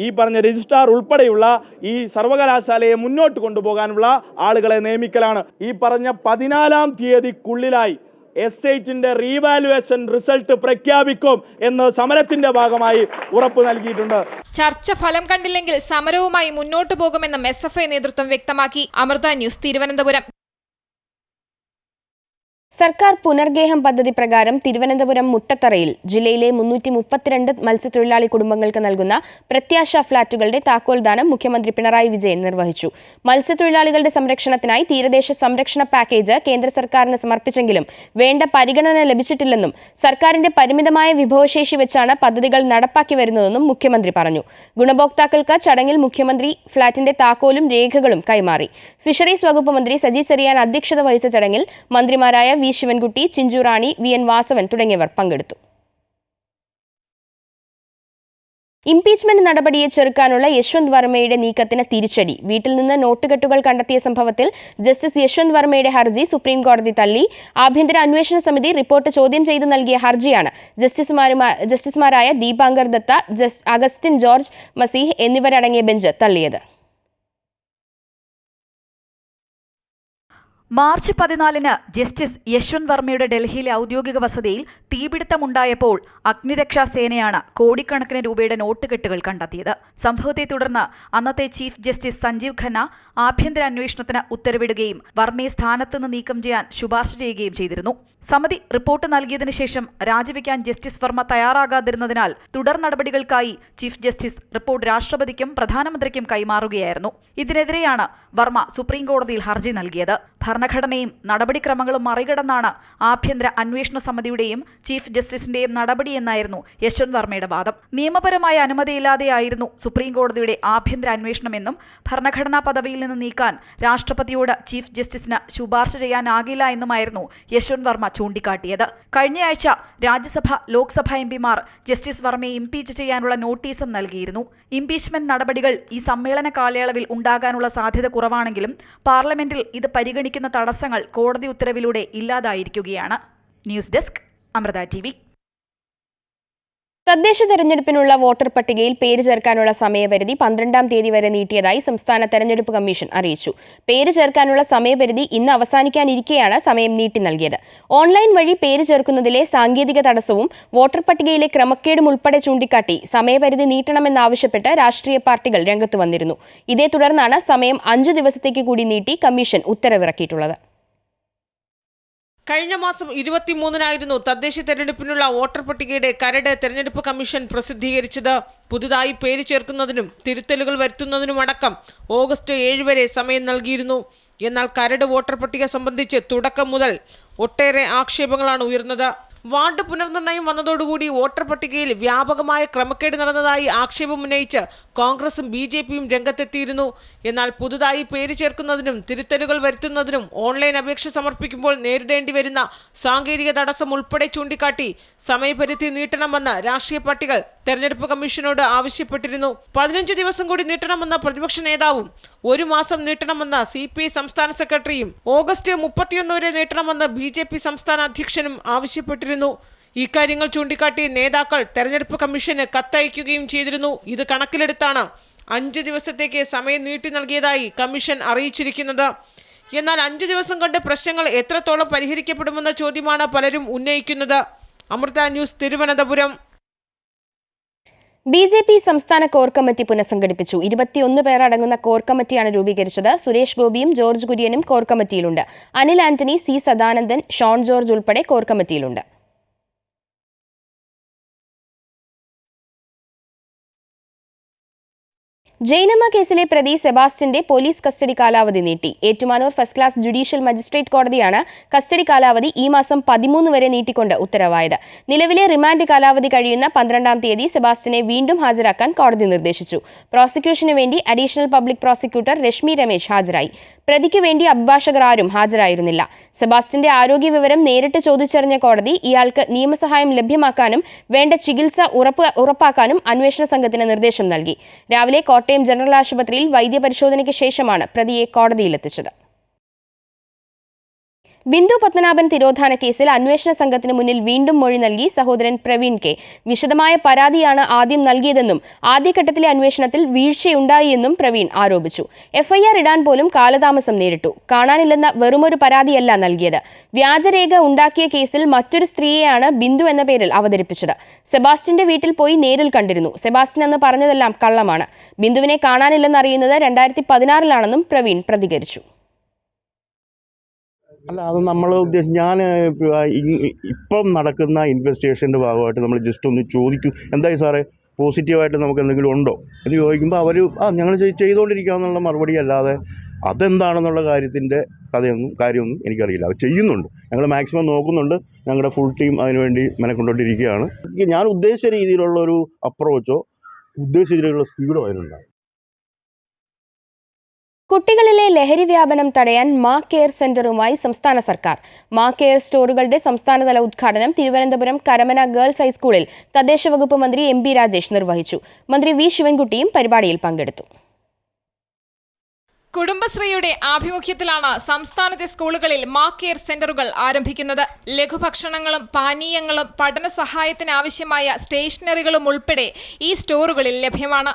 ഈ പറഞ്ഞ രജിസ്ട്രാർ ഉൾപ്പെടെയുള്ള ഈ സർവകലാശാലയെ മുന്നോട്ട് കൊണ്ടുപോകാനുള്ള ആളുകളെ നിയമിക്കലാണ്. ഈ പറഞ്ഞ 14-ാം തീയതിക്കുള്ളിലായി S8ന്റെ റീവാലുവേഷൻ റിസൾട്ട് പ്രഖ്യാപിക്കും എന്ന് സമരത്തിന്റെ ഭാഗമായി ഉറപ്പ് നൽകിയിട്ടുണ്ട്. ചർച്ച ഫലം കണ്ടില്ലെങ്കിൽ സമരവുമായി മുന്നോട്ടു പോകുമെന്നും SFI നേതൃത്വം വ്യക്തമാക്കി. അമൃത ന്യൂസ്, തിരുവനന്തപുരം. സർക്കാർ പുനർഗേഹം പദ്ധതി പ്രകാരം തിരുവനന്തപുരം മുട്ടത്തറയിൽ ജില്ലയിലെ 332 മത്സ്യത്തൊഴിലാളി കുടുംബങ്ങൾക്ക് നൽകുന്ന പ്രത്യാശ ഫ്ളാറ്റുകളുടെ താക്കോൽദാനം മുഖ്യമന്ത്രി പിണറായി വിജയൻ നിർവഹിച്ചു. മത്സ്യത്തൊഴിലാളികളുടെ സംരക്ഷണത്തിനായി തീരദേശ സംരക്ഷണ പാക്കേജ് കേന്ദ്ര സർക്കാരിന് സമർപ്പിച്ചെങ്കിലും വേണ്ട പരിഗണന ലഭിച്ചിട്ടില്ലെന്നും സർക്കാരിന്റെ പരിമിതമായ വിഭവശേഷി വെച്ചാണ് പദ്ധതികൾ നടപ്പാക്കി വരുന്നതെന്നും മുഖ്യമന്ത്രി പറഞ്ഞു. ഗുണഭോക്താക്കൾക്ക് ചടങ്ങിൽ മുഖ്യമന്ത്രി ഫ്ളാറ്റിന്റെ താക്കോലും രേഖകളും കൈമാറി. ഫിഷറീസ് വകുപ്പ് മന്ത്രി സജി ചെറിയാൻ അധ്യക്ഷത വഹിച്ച ചടങ്ങിൽ മന്ത്രിമാരായ V. ശിവൻകുട്ടി, ചിഞ്ചു റാണി, VN വാസവൻ തുടങ്ങിയവർ പങ്കെടുത്തു. ഇംപീച്ച്മെന്റ് നടപടിയെ ചെറുക്കാനുള്ള യശ്വന്ത് വർമ്മയുടെ നീക്കത്തിന് തിരിച്ചടി. വീട്ടിൽ നിന്ന് നോട്ടുകെട്ടുകൾ കണ്ടെത്തിയ സംഭവത്തിൽ ജസ്റ്റിസ് യശ്വന്ത് വർമ്മയുടെ ഹർജി സുപ്രീംകോടതി തള്ളി. ആഭ്യന്തര അന്വേഷണ സമിതി റിപ്പോർട്ട് ചോദ്യം ചെയ്ത് നൽകിയ ഹർജിയാണ് ജസ്റ്റിസുമാരായ ദീപാങ്കർ ദത്ത, അഗസ്റ്റിൻ ജോർജ് മസീഹ് എന്നിവരടങ്ങിയ ബെഞ്ച് തള്ളിയത്. മാർച്ച് 14-ന് ജസ്റ്റിസ് യശ്വന്ത് വർമ്മയുടെ ഡൽഹിയിലെ ഔദ്യോഗിക വസതിയിൽ തീപിടുത്തമുണ്ടായപ്പോൾ അഗ്നിരക്ഷാസേനയാണ് കോടിക്കണക്കിന് രൂപയുടെ നോട്ടുകെട്ടുകൾ കണ്ടെത്തിയത്. സംഭവത്തെ തുടർന്ന് അന്നത്തെ ചീഫ് ജസ്റ്റിസ് സഞ്ജീവ് ഖന്ന ആഭ്യന്തര അന്വേഷണത്തിന് ഉത്തരവിടുകയും വർമ്മയെ സ്ഥാനത്തുനിന്ന് നീക്കം ചെയ്യാൻ ശുപാർശ ചെയ്യുകയും ചെയ്തിരുന്നു. സമിതി റിപ്പോർട്ട് നൽകിയതിനു ശേഷം രാജിവെക്കാൻ ജസ്റ്റിസ് വർമ്മ തയ്യാറാകാതിരുന്നതിനാൽ തുടർ നടപടികൾക്കായി ചീഫ് ജസ്റ്റിസ് റിപ്പോർട്ട് രാഷ്ട്രപതിക്കും പ്രധാനമന്ത്രിക്കും കൈമാറുകയായിരുന്നു. ഇതിനെതിരെയാണ് വർമ്മ സുപ്രീംകോടതിയിൽ ഹർജി നൽകിയത്. ഭരണഘടനയും നടപടിക്രമങ്ങളും മറികടന്നാണ് ആഭ്യന്തര അന്വേഷണ സമിതിയുടെയും ചീഫ് ജസ്റ്റിസിന്റെയും നടപടിയെന്നായിരുന്നു യശ്വന്ത് വർമ്മയുടെ വാദം. നിയമപരമായ അനുമതിയില്ലാതെയായിരുന്നു സുപ്രീംകോടതിയുടെ ആഭ്യന്തര അന്വേഷണമെന്നും ഭരണഘടനാ പദവിയിൽ നിന്ന് നീക്കാൻ രാഷ്ട്രപതിയോട് ചീഫ് ജസ്റ്റിസിന് ശുപാർശ ചെയ്യാനാകില്ല എന്നുമായിരുന്നു യശ്വന്ത് വർമ്മ ചൂണ്ടിക്കാട്ടിയത്. കഴിഞ്ഞയാഴ്ച രാജ്യസഭ, ലോക്സഭ MPമാർ ജസ്റ്റിസ് വർമ്മയെ ഇംപീച്ച് ചെയ്യാനുള്ള നോട്ടീസും നൽകിയിരുന്നു. ഇംപീച്ച്മെന്റ് നടപടികൾ ഈ സമ്മേളന കാലയളവിൽ ഉണ്ടാകാനുള്ള സാധ്യത കുറവാണെങ്കിലും പാർലമെന്റിൽ ഇത് പരിഗണിക്കുന്ന തടസ്സങ്ങൾ കോടതി ഉത്തരവിലൂടെ ഇല്ലാതായിരിക്കുകയാണ്. News desk, Amrita TV. തദ്ദേശ തെരഞ്ഞെടുപ്പിനുള്ള വോട്ടർ പട്ടികയിൽ പേര് ചേർക്കാനുള്ള സമയപരിധി 12-ാം തീയതി വരെ നീട്ടിയതായി സംസ്ഥാന തെരഞ്ഞെടുപ്പ് കമ്മീഷൻ അറിയിച്ചു. പേര് ചേർക്കാനുള്ള സമയപരിധി ഇന്ന് അവസാനിക്കാനിരിക്കെയാണ് സമയം നീട്ടി നൽകിയത്. ഓൺലൈൻ വഴി പേര് ചേർക്കുന്നതിലെ സാങ്കേതിക തടസ്സവും വോട്ടർ പട്ടികയിലെ ക്രമക്കേടും ഉൾപ്പെടെ ചൂണ്ടിക്കാട്ടി സമയപരിധി നീട്ടണമെന്നാവശ്യപ്പെട്ട് രാഷ്ട്രീയ പാർട്ടികൾ രംഗത്ത് വന്നിരുന്നു. ഇതേ തുടർന്നാണ് സമയം 5 ദിവസത്തേക്ക് കൂടി നീട്ടി കമ്മീഷൻ ഉത്തരവിറക്കിയിട്ടുള്ളത്. കഴിഞ്ഞ മാസം 23-നായിരുന്നു തദ്ദേശ തെരഞ്ഞെടുപ്പിനുള്ള വോട്ടർ പട്ടികയുടെ കരട് തെരഞ്ഞെടുപ്പ് കമ്മീഷൻ പ്രസിദ്ധീകരിച്ചത്. പുതുതായി പേര് ചേർക്കുന്നതിനും തിരുത്തലുകൾ വരുത്തുന്നതിനുമടക്കം ഓഗസ്റ്റ് 7 വരെ സമയം നൽകിയിരുന്നു. എന്നാൽ കരട് വോട്ടർ പട്ടിക സംബന്ധിച്ച് തുടക്കം മുതൽ ഒട്ടേറെ ആക്ഷേപങ്ങളാണ് ഉയർന്നത്. വാർഡ് പുനർനിർണയം വന്നതോടുകൂടി വോട്ടർ പട്ടികയിൽ വ്യാപകമായ ക്രമക്കേട് നടന്നതായി ആക്ഷേപമുന്നയിച്ച് കോൺഗ്രസും BJPയും രംഗത്തെത്തിയിരുന്നു. എന്നാൽ പുതുതായി പേര് ചേർക്കുന്നതിനും തിരുത്തലുകൾ വരുത്തുന്നതിനും ഓൺലൈൻ അപേക്ഷ സമർപ്പിക്കുമ്പോൾ നേരിടേണ്ടി വരുന്ന സാങ്കേതിക തടസ്സം ഉൾപ്പെടെ ചൂണ്ടിക്കാട്ടി സമയപരിധി നീട്ടണമെന്ന് രാഷ്ട്രീയ പാർട്ടികൾ തെരഞ്ഞെടുപ്പ് കമ്മീഷനോട് ആവശ്യപ്പെട്ടിരുന്നു. 15 ദിവസം കൂടി നീട്ടണമെന്ന പ്രതിപക്ഷ നേതാവും 1 മാസം നീട്ടണമെന്ന് CPI സംസ്ഥാന സെക്രട്ടറിയും ഓഗസ്റ്റ് 31 വരെ നീട്ടണമെന്ന് BJP സംസ്ഥാന അധ്യക്ഷനും ആവശ്യപ്പെട്ടിരുന്നു. ഇക്കാര്യങ്ങൾ ചൂണ്ടിക്കാട്ടി നേതാക്കൾ തെരഞ്ഞെടുപ്പ് കമ്മീഷന് കത്തയക്കുകയും ചെയ്തിരുന്നു. ഇത് കണക്കിലെടുത്താണ് 5 ദിവസത്തേക്ക് സമയം നീട്ടി നൽകിയതായി കമ്മീഷൻ അറിയിച്ചിരിക്കുന്നത്. എന്നാൽ 5 ദിവസം കൊണ്ട് പ്രശ്നങ്ങൾ എത്രത്തോളം പരിഹരിക്കപ്പെടുമെന്ന ചോദ്യമാണ് പലരും ഉന്നയിക്കുന്നത്. അമൃത ന്യൂസ്, തിരുവനന്തപുരം. BJP സംസ്ഥാന കോർ കമ്മിറ്റി പുനഃസംഘടിപ്പിച്ചു. 21 പേർ അടങ്ങുന്ന കോർ കമ്മിറ്റിയാണ് രൂപീകരിച്ചത്. സുരേഷ് ഗോപിയും ജോർജ് കുര്യനും കോർ കമ്മിറ്റിയിലുണ്ട്. അനിൽ ആന്റണി, C സദാനന്ദൻ, ഷോൺ ജോർജ് ഉൾപ്പെടെ കോർ കമ്മിറ്റിയിലുണ്ട്. ജൈനമ്മ കേസിലെ പ്രതി സെബാസ്റ്റ്യന്റെ പോലീസ് കസ്റ്റഡി കാലാവധി നീട്ടി. Ettumanoor first class judicial magistrate കോടതിയാണ് കസ്റ്റഡി കാലാവധി ഈ മാസം 13 വരെ നീട്ടിക്കൊണ്ട് ഉത്തരവായത്. നിലവിലെ റിമാൻഡ് കാലാവധി കഴിയുന്ന 12-ാം തീയതി സെബാസ്റ്റ്യനെ വീണ്ടും ഹാജരാക്കാൻ കോടതി നിർദ്ദേശിച്ചു. പ്രോസിക്യൂഷന് വേണ്ടി additional public prosecutor Reshmi Ramesh ഹാജരായി. പ്രതിക്ക് വേണ്ടി അഭിഭാഷകർ ആരും ഹാജരായിരുന്നില്ല. സെബാസ്റ്റ്യന്റെ ആരോഗ്യ വിവരം നേരിട്ട് ചോദിച്ചറിഞ്ഞ കോടതി ഇയാൾക്ക് നിയമസഹായം ലഭ്യമാക്കാനും വേണ്ട ചികിത്സ ഉറപ്പാക്കാനും അന്വേഷണ സംഘത്തിന് നിർദ്ദേശം നൽകി. രാവിലെ കോട്ടയം ജനറൽ ആശുപത്രിയിൽ വൈദ്യപരിശോധനയ്ക്ക് ശേഷമാണ് പ്രതിയെ കോടതിയിലെത്തിച്ചത്. ബിന്ദു പത്മനാഭൻ തിരോധാന കേസിൽ അന്വേഷണ സംഘത്തിന് മുന്നിൽ വീണ്ടും മൊഴി നൽകി സഹോദരൻ പ്രവീൺ കെ. വിശദമായ പരാതിയാണ് ആദ്യം നൽകിയതെന്നും ആദ്യഘട്ടത്തിലെ അന്വേഷണത്തിൽ വീഴ്ചയുണ്ടായി എന്നും പ്രവീൺ ആരോപിച്ചു. FIR ഇടാൻ പോലും കാലതാമസം നേരിട്ടു. കാണാനില്ലെന്ന വെറുമൊരു പരാതിയല്ല നൽകിയത്. വ്യാജരേഖ ഉണ്ടാക്കിയ കേസിൽ മറ്റൊരു സ്ത്രീയെയാണ് ബിന്ദു എന്ന പേരിൽ അവതരിപ്പിച്ചത്. സെബാസ്റ്റ്യന്റെ വീട്ടിൽ പോയി നേരിൽ കണ്ടിരുന്നു. സെബാസ്റ്റ്യൻ എന്ന് പറഞ്ഞതെല്ലാം കള്ളമാണ്. ബിന്ദുവിനെ കാണാനില്ലെന്നറിയുന്നത് 2016-ലാണെന്നും പ്രവീൺ പ്രതികരിച്ചു. അല്ല, അത് നമ്മൾ ഞാൻ ഇപ്പം നടക്കുന്ന ഇൻവെസ്റ്റിഗേഷൻ്റെ ഭാഗമായിട്ട് നമ്മൾ ജസ്റ്റ് ഒന്ന് ചോദിക്കും, എന്തായി സാറേ പോസിറ്റീവായിട്ട് നമുക്ക് എന്തെങ്കിലും ഉണ്ടോ എന്ന് ചോദിക്കുമ്പോൾ അവർ ഞങ്ങൾ ചെയ്തുകൊണ്ടിരിക്കുകയെന്നുള്ള മറുപടി അല്ലാതെ അതെന്താണെന്നുള്ള കാര്യമൊന്നും എനിക്കറിയില്ല. അവർ ചെയ്യുന്നുണ്ട്, ഞങ്ങൾ മാക്സിമം നോക്കുന്നുണ്ട്, ഞങ്ങളുടെ ഫുൾ ടീം അതിനുവേണ്ടി മെനക്കൊണ്ടിരിക്കുകയാണ്. ഞാൻ ഉദ്ദേശിച്ച രീതിയിലുള്ള ഒരു അപ്രോച്ചോ ഉദ്ദേശിച്ച രീതിയിലുള്ള സ്പീഡോ അതിനുണ്ടാകും. കുട്ടികളിലെ ലഹരി വ്യാപനം തടയാൻ മാ കെയർ സെന്ററുമായി സംസ്ഥാന സർക്കാർ. മാ കെയർ സ്റ്റോറുകളുടെ സംസ്ഥാനതല ഉദ്ഘാടനം തിരുവനന്തപുരം കരമന ഗേൾസ് ഹൈസ്കൂളിൽ തദ്ദേശ വകുപ്പ് മന്ത്രി MB രാജേഷ് നിർവഹിച്ചു. മന്ത്രി V ശിവൻകുട്ടിയും പരിപാടിയിൽ പങ്കെടുത്തു. കുടുംബശ്രീയുടെ ആഭിമുഖ്യത്തിലാണ് സംസ്ഥാനത്തെ സ്കൂളുകളിൽ മാ കെയർ സെന്ററുകൾ ആരംഭിക്കുന്നത്. ലഘുഭക്ഷണങ്ങളും പാനീയങ്ങളും പഠന സഹായത്തിന് ആവശ്യമായ സ്റ്റേഷനറികളും ഉൾപ്പെടെ ഈ സ്റ്റോറുകളിൽ ലഭ്യമാണ്.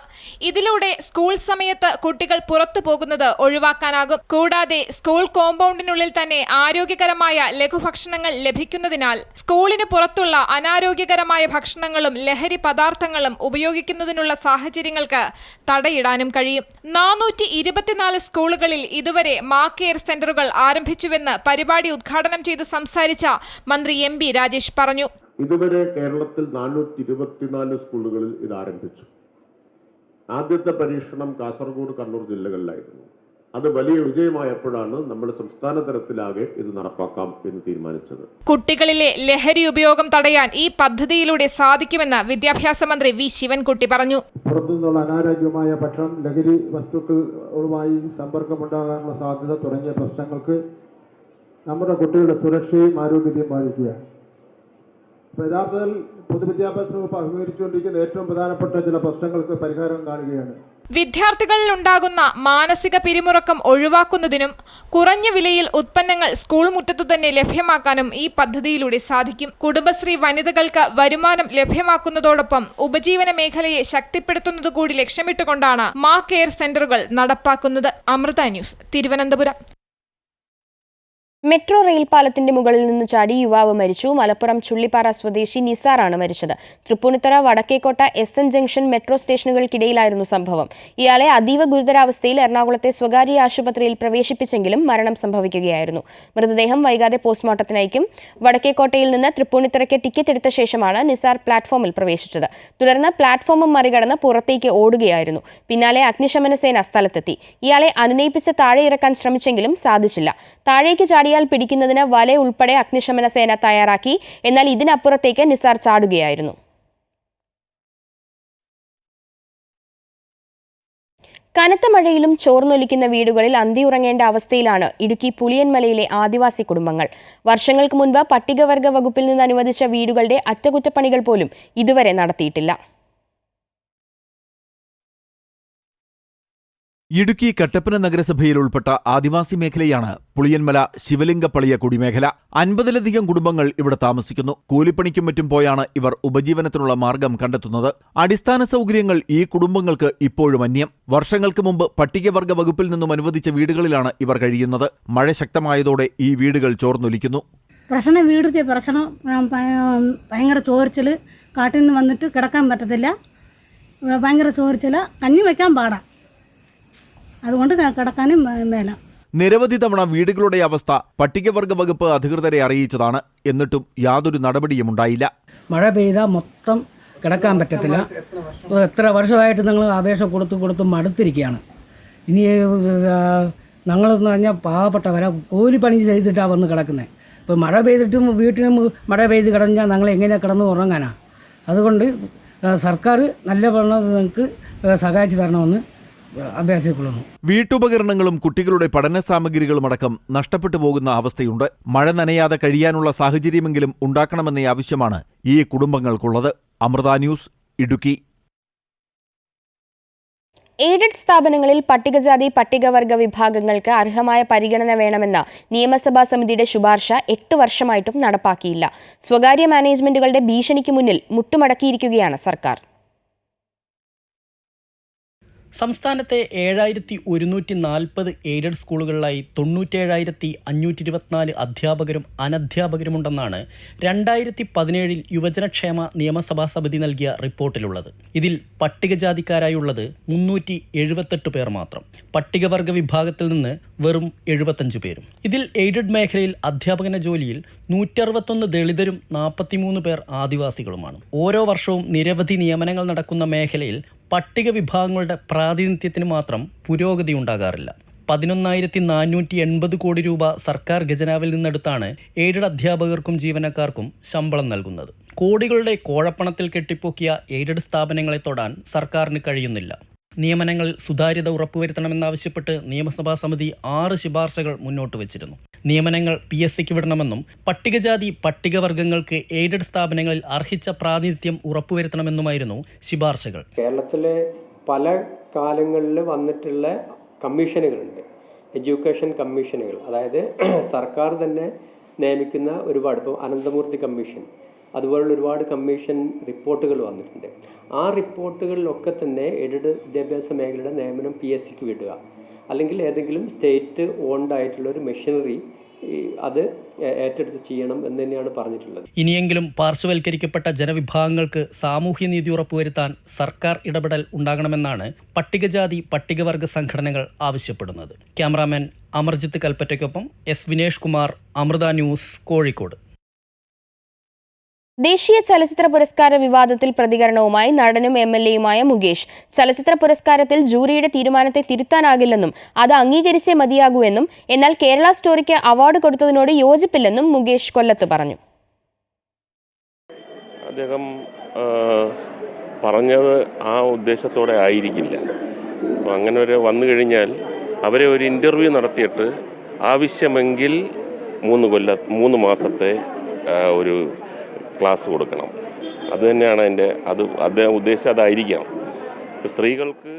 ഇതിലൂടെ സ്കൂൾ സമയത്ത് കുട്ടികൾ പുറത്തു പോകുന്നത് ഒഴിവാക്കാനാകും. കൂടാതെ സ്കൂൾ കോമ്പൗണ്ടിനുള്ളിൽ തന്നെ ആരോഗ്യകരമായ ലഘുഭക്ഷണങ്ങൾ ലഭിക്കുന്നതിനാൽ സ്കൂളിന് പുറത്തുള്ള അനാരോഗ്യകരമായ ഭക്ഷണങ്ങളും ലഹരി പദാർത്ഥങ്ങളും ഉപയോഗിക്കുന്നതിനുള്ള സാഹചര്യങ്ങൾക്ക് തടയിടാനും കഴിയും. 424 സ്കൂളുകളിൽ ഇതുവരെ മാ കെയർ സെന്ററുകൾ ആരംഭിച്ചുവെന്ന് പരിപാടി ഉദ്ഘാടനം ചെയ്തു സംസാരിച്ച മന്ത്രി MB രാജേഷ് പറഞ്ഞു. ഇതുവരെ കേരളത്തിൽ 424 സ്കൂളുകളിൽ ഇത് ആരംഭിച്ചു. ആദ്യത്തെ പരീക്ഷണം കാസർഗോഡ്, കണ്ണൂർ ജില്ലകളിലായിരുന്നു. അത് വലിയ വിജയമായപ്പോഴാണ് നമ്മൾ സംസ്ഥാന തലത്തിലാകെ ഇത് നടപ്പാക്കാം എന്ന് തീരുമാനിച്ചത്. കുട്ടികളിലെ ലഹരി ഉപയോഗം തടയാൻ ഈ പദ്ധതിയിലൂടെ സാധിക്കുമെന്ന് വിദ്യാഭ്യാസ മന്ത്രി V ശിവൻകുട്ടി പറഞ്ഞു. പുറത്തുനിന്നുള്ള അനാരോഗ്യമായ ഭക്ഷണം, ലഹരി വസ്തുക്കളുമായി സമ്പർക്കമുണ്ടാകാനുള്ള സാധ്യത തുടങ്ങിയ പ്രശ്നങ്ങൾക്ക് നമ്മുടെ കുട്ടികളുടെ സുരക്ഷയും ആരോഗ്യത്തെയും ബാധിക്കുകയാണ്. അപ്പോൾ യഥാർത്ഥത്തിൽ പൊതുവിദ്യാഭ്യാസ വകുപ്പ് അഭിമുഖീകരിച്ചുകൊണ്ടിരിക്കുന്ന ഏറ്റവും പ്രധാനപ്പെട്ട ചില പ്രശ്നങ്ങൾക്ക് പരിഹാരം കാണുകയാണ്. വിദ്യാർത്ഥികളിൽ ഉണ്ടാകുന്ന മാനസിക പിരിമുറുക്കം ഒഴിവാക്കുന്നതിനും കുറഞ്ഞ വിലയിൽ ഉൽപ്പന്നങ്ങൾ സ്കൂൾ മുറ്റത്തു തന്നെ ലഭ്യമാക്കാനും ഈ പദ്ധതിയിലൂടെ സാധിക്കും. കുടുംബശ്രീ വനിതകൾക്ക് വരുമാനം ലഭ്യമാക്കുന്നതോടൊപ്പം ഉപജീവന മേഖലയെ ശക്തിപ്പെടുത്തുന്നതുകൂടി ലക്ഷ്യമിട്ടുകൊണ്ടാണ് മാ കെയർ സെന്ററുകൾ നടപ്പാക്കുന്നത്. Amrita news, Thiruvananthapuram. Metro rail പാലത്തിന്റെ മുകളിൽ നിന്ന് ചാടി യുവാവ് മരിച്ചു. മലപ്പുറം ചുള്ളിപ്പാറ സ്വദേശി നിസാറാണ് മരിച്ചത്. Tripunithura Vadakkekotta SN junction metro സ്റ്റേഷനുകൾക്കിടയിലായിരുന്നു സംഭവം. ഇയാളെ അതീവ ഗുരുതരാവസ്ഥയിൽ എറണാകുളത്തെ സ്വകാര്യ ആശുപത്രിയിൽ പ്രവേശിപ്പിച്ചെങ്കിലും മരണം സംഭവിക്കുകയായിരുന്നു. മൃതദേഹം വൈകാതെ പോസ്റ്റ്മോർട്ടത്തിനയക്കും. വടക്കേക്കോട്ടയിൽ നിന്ന് തൃപ്പൂണിത്തുറയ്ക്ക് ടിക്കറ്റ് എടുത്ത ശേഷമാണ് നിസാർ പ്ലാറ്റ്ഫോമിൽ പ്രവേശിച്ചത്. തുടർന്ന് പ്ലാറ്റ്ഫോമും മറികടന്ന് പുറത്തേക്ക് ഓടുകയായിരുന്നു. പിന്നാലെ അഗ്നിശമന സേന സ്ഥലത്തെത്തി. ഇയാളെ അനുനയിപ്പിച്ച് താഴെ ഇറക്കാൻ ശ്രമിച്ചെങ്കിലും സാധിച്ചില്ല. താഴേക്ക് ചാടി പിടിക്കുന്നതിന് വല ഉൾപ്പെടെ അഗ്നിശമന സേന തയ്യാറാക്കി. എന്നാൽ ഇതിനപ്പുറത്തേക്ക് നിസാർ ചാടുകയായിരുന്നു. കനത്ത മഴയിലും ചോർന്നൊലിക്കുന്ന വീടുകളിൽ അന്തിയുറങ്ങേണ്ട അവസ്ഥയിലാണ് ഇടുക്കി പുലിയൻമലയിലെ ആദിവാസി കുടുംബങ്ങൾ. വർഷങ്ങൾക്ക് മുൻപ് പട്ടികവർഗ വകുപ്പിൽ നിന്ന് അനുവദിച്ച വീടുകളുടെ അറ്റകുറ്റപ്പണികൾ പോലും ഇതുവരെ നടത്തിയിട്ടില്ല. ഇടുക്കി കട്ടപ്പന നഗരസഭയിൽ ഉൾപ്പെട്ട ആദിവാസി മേഖലയാണ് പുളിയന്മല ശിവലിംഗപ്പളിയ കുടിമേഖല. 50-ലധികം കുടുംബങ്ങൾ ഇവിടെ താമസിക്കുന്നു. കൂലിപ്പണിക്കും മറ്റും പോയാണ് ഇവർ ഉപജീവനത്തിനുള്ള മാർഗം കണ്ടെത്തുന്നത്. അടിസ്ഥാന സൗകര്യങ്ങൾ ഈ കുടുംബങ്ങൾക്ക് ഇപ്പോഴും അന്യം. വർഷങ്ങൾക്ക് മുമ്പ് പട്ടികവർഗ വകുപ്പിൽ നിന്നും അനുവദിച്ച വീടുകളിലാണ് ഇവർ കഴിയുന്നത്. മഴ ശക്തമായതോടെ ഈ വീടുകൾ ചോർന്നൊലിക്കുന്നു. പ്രശ്നം ഭയങ്കര ചോർച്ചൽ, കാട്ടിൽ നിന്ന് വന്നിട്ട് കിടക്കാൻ പറ്റത്തില്ല, ഭയങ്കര ചോർച്ചൽ, കഞ്ഞി വയ്ക്കാൻ പാടാം, അതുകൊണ്ട് കിടക്കാനും മേല. നിരവധി തവണ വീടുകളുടെ അവസ്ഥ പട്ടികവർഗ വകുപ്പ് അധികൃതരെ അറിയിച്ചതാണ്. എന്നിട്ടും യാതൊരു നടപടിയും ഉണ്ടായില്ല. മഴ പെയ്താൽ മൊത്തം കിടക്കാൻ പറ്റത്തില്ല. എത്ര വർഷമായിട്ട് ഞങ്ങൾ അപേക്ഷ കൊടുത്ത് മടുത്തിരിക്കുകയാണ്. ഇനി ഞങ്ങളെന്ന് പറഞ്ഞാൽ പാവപ്പെട്ടവരാ, കൂലിപ്പണി ചെയ്തിട്ടാണ് വന്ന് കിടക്കുന്നത്. ഇപ്പോൾ മഴ പെയ്തിട്ടും വീട്ടിലും മഴ പെയ്ത് കിടന്നാൽ ഞങ്ങൾ എങ്ങനെ കിടന്ന് ഉറങ്ങാനാ? അതുകൊണ്ട് സർക്കാർ നല്ല ഞങ്ങൾക്ക് സഹായിച്ചു തരണമെന്ന് അഭ്യർത്ഥിക്കുന്നു. വീട്ടുപകരണങ്ങളും കുട്ടികളുടെ പഠന സാമഗ്രികളും അടക്കം നഷ്ടപ്പെട്ടു പോകുന്ന അവസ്ഥയുണ്ട്. മഴ നനയാതെ കഴിയാനുള്ള സാഹചര്യമെങ്കിലും ഉണ്ടാക്കണമെന്ന ആവശ്യമാണ് ഈ കുടുംബങ്ങൾക്കുള്ളത്. അമൃത ന്യൂസ്, ഇടുക്കി. എയ്ഡഡ് സ്ഥാപനങ്ങളിൽ പട്ടികജാതി പട്ടികവർഗ വിഭാഗങ്ങൾക്ക് അർഹമായ പരിഗണന വേണമെന്ന നിയമസഭാ സമിതിയുടെ ശുപാർശ 8 വർഷമായിട്ടും നടപ്പാക്കിയില്ല. സ്വകാര്യ മാനേജ്മെന്റുകളുടെ ഭീഷണിക്ക് മുന്നിൽ മുട്ടുമടക്കിയിരിക്കുകയാണ് സർക്കാർ. സംസ്ഥാനത്തെ 7140 എയ്ഡഡ് സ്കൂളുകളിലായി 97,524 അധ്യാപകരും അനധ്യാപകരുമുണ്ടെന്നാണ് 2017 യുവജനക്ഷേമ നിയമസഭാ സമിതി നൽകിയ റിപ്പോർട്ടിലുള്ളത്. ഇതിൽ പട്ടികജാതിക്കാരായുള്ളത് 378 പേർ മാത്രം. പട്ടികവർഗ വിഭാഗത്തിൽ നിന്ന് വെറും 75 പേരും. ഇതിൽ എയ്ഡഡ് മേഖലയിൽ അധ്യാപകന ജോലിയിൽ 161 ദളിതരും 43 പേർ ആദിവാസികളുമാണ്. ഓരോ വർഷവും നിരവധി നിയമനങ്ങൾ നടക്കുന്ന മേഖലയിൽ പട്ടിക വിഭാഗങ്ങളുടെ പ്രാതിനിധ്യത്തിന് മാത്രം പുരോഗതി ഉണ്ടാകാറില്ല. 11,480 കോടി രൂപ സർക്കാർ ഖജനാവിൽ നിന്നെടുത്താണ് എയ്ഡഡ് അധ്യാപകർക്കും ജീവനക്കാർക്കും ശമ്പളം നൽകുന്നത്. കോടികളുടെ കോഴപ്പണത്തിൽ കെട്ടിപ്പൊക്കിയ എയ്ഡഡ് സ്ഥാപനങ്ങളെ തൊടാൻ സർക്കാരിന് കഴിയുന്നില്ല. നിയമനങ്ങൾ സുതാര്യത ഉറപ്പുവരുത്തണമെന്നാവശ്യപ്പെട്ട് നിയമസഭാ സമിതി 6 ശുപാർശകൾ മുന്നോട്ട് വച്ചിരുന്നു. നിയമനങ്ങൾ PSCക്ക് വിടണമെന്നും പട്ടികജാതി പട്ടികവർഗങ്ങൾക്ക് എയ്ഡഡ് സ്ഥാപനങ്ങളിൽ അർഹിച്ച പ്രാതിനിധ്യം ഉറപ്പുവരുത്തണമെന്നുമായിരുന്നു ശുപാർശകൾ. കേരളത്തിലെ പല കാലങ്ങളിൽ വന്നിട്ടുള്ള കമ്മീഷനുകളുണ്ട്, എഡ്യൂക്കേഷൻ കമ്മീഷനുകൾ. അതായത് സർക്കാർ തന്നെ നിയമിക്കുന്ന ഒരുപാട്, ഇപ്പോൾ അനന്തമൂർത്തി കമ്മീഷൻ, അതുപോലുള്ള ഒരുപാട് കമ്മീഷൻ റിപ്പോർട്ടുകൾ വന്നിട്ടുണ്ട്. ആ റിപ്പോർട്ടുകളിലൊക്കെ തന്നെ എയ്ഡഡ് വിദ്യാഭ്യാസ മേഖലയുടെ നിയമനം PSCക്ക് വിടുക, അല്ലെങ്കിൽ ഏതെങ്കിലും സ്റ്റേറ്റ് ഓൺഡ് ആയിട്ടുള്ള ഒരു മെഷീനറി അത് ഏറ്റെടുത്ത് ചെയ്യണം എന്ന് തന്നെയാണ് പറഞ്ഞിട്ടുള്ളത്. ഇനിയെങ്കിലും പാർശ്വവൽക്കരിക്കപ്പെട്ട ജനവിഭാഗങ്ങൾക്ക് സാമൂഹ്യനീതി ഉറപ്പുവരുത്താൻ സർക്കാർ ഇടപെടൽ ഉണ്ടാകണമെന്നാണ് പട്ടികജാതി പട്ടികവർഗ സംഘടനകൾ ആവശ്യപ്പെടുന്നത്. ക്യാമറാമാൻ അമർജിത്ത് കൽപ്പറ്റയ്ക്കൊപ്പം S വിനേഷ് കുമാർ, അമൃത ന്യൂസ്, കോഴിക്കോട്. ദേശീയ ചലച്ചിത്ര പുരസ്കാര വിവാദത്തിൽ പ്രതികരണവുമായി നടനും MLAയുമായ മുകേഷ്. ചലച്ചിത്ര പുരസ്കാരത്തിൽ ജൂറിയുടെ തീരുമാനത്തെ തിരുത്താനാകില്ലെന്നും അത് അംഗീകരിച്ചേ മതിയാകൂ എന്നും, എന്നാൽ കേരള സ്റ്റോറിക്ക് അവാർഡ് കൊടുത്തതിനോട് യോജിപ്പില്ലെന്നും മുകേഷ് കൊല്ലത്ത് പറഞ്ഞു. അദ്ദേഹം പറഞ്ഞത് ആ ഉദ്ദേശത്തോടെ ആയിരിക്കില്ല. അങ്ങനെ ഒരു വന്നു കഴിഞ്ഞാൽ അവരെ ഒരു ഇൻ്റർവ്യൂ നടത്തിയിട്ട് ആവശ്യമെങ്കിൽ 3 മാസത്തെ ഒരു ക്ലാസ് കൊടുക്കണം. അത് തന്നെയാണ് അദ്ദേഹം ഉദ്ദേശിച്ചത്, അതായിരിക്കാം. സ്ത്രീകൾക്ക്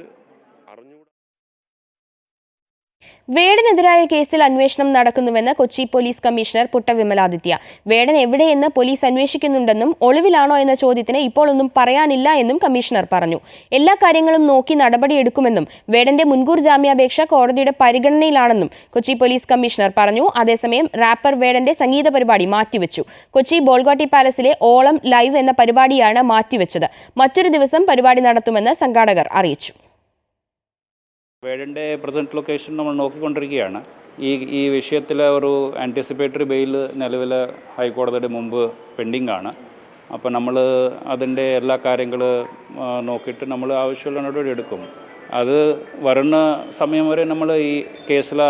വേടനെതിരായ കേസിൽ അന്വേഷണം നടക്കുന്നുവെന്ന് കൊച്ചി പോലീസ് കമ്മീഷണർ പുട്ട വിമലാദിത്യ. വേടൻ എവിടെയെന്ന് പോലീസ് അന്വേഷിക്കുന്നുണ്ടെന്നും ഒളിവിലാണോ എന്ന ചോദ്യത്തിന് ഇപ്പോൾ ഒന്നും പറയാനില്ല എന്നും കമ്മീഷണർ പറഞ്ഞു. എല്ലാ കാര്യങ്ങളും നോക്കി നടപടിയെടുക്കുമെന്നും വേടന്റെ മുൻകൂർ ജാമ്യാപേക്ഷ കോടതിയുടെ പരിഗണനയിലാണെന്നും കൊച്ചി പോലീസ് കമ്മീഷണർ പറഞ്ഞു. അതേസമയം റാപ്പർ വേടന്റെ സംഗീത പരിപാടി മാറ്റിവെച്ചു. കൊച്ചി ബോൾഗാട്ടി പാലസിലെ ഓളം ലൈവ് എന്ന പരിപാടിയാണ് മാറ്റിവെച്ചത്. മറ്റൊരു ദിവസം പരിപാടി നടത്തുമെന്ന് സംഘാടകർ അറിയിച്ചു. വേടൻ്റെ പ്രസൻറ്റ് ലൊക്കേഷൻ നമ്മൾ നോക്കിക്കൊണ്ടിരിക്കുകയാണ്. ഈ വിഷയത്തിൽ ഒരു ആൻറ്റിസിപ്പേറ്ററി ബെയിൽ നിലവിൽ ഹൈക്കോടതിയുടെ മുമ്പ് പെൻഡിങ് ആണ്. അപ്പോൾ നമ്മൾ അതിൻ്റെ എല്ലാ കാര്യങ്ങൾ നോക്കിയിട്ട് നമ്മൾ ആവശ്യമുള്ള നടപടി എടുക്കും. അത് വരുന്ന സമയം വരെ നമ്മൾ ഈ കേസിലെ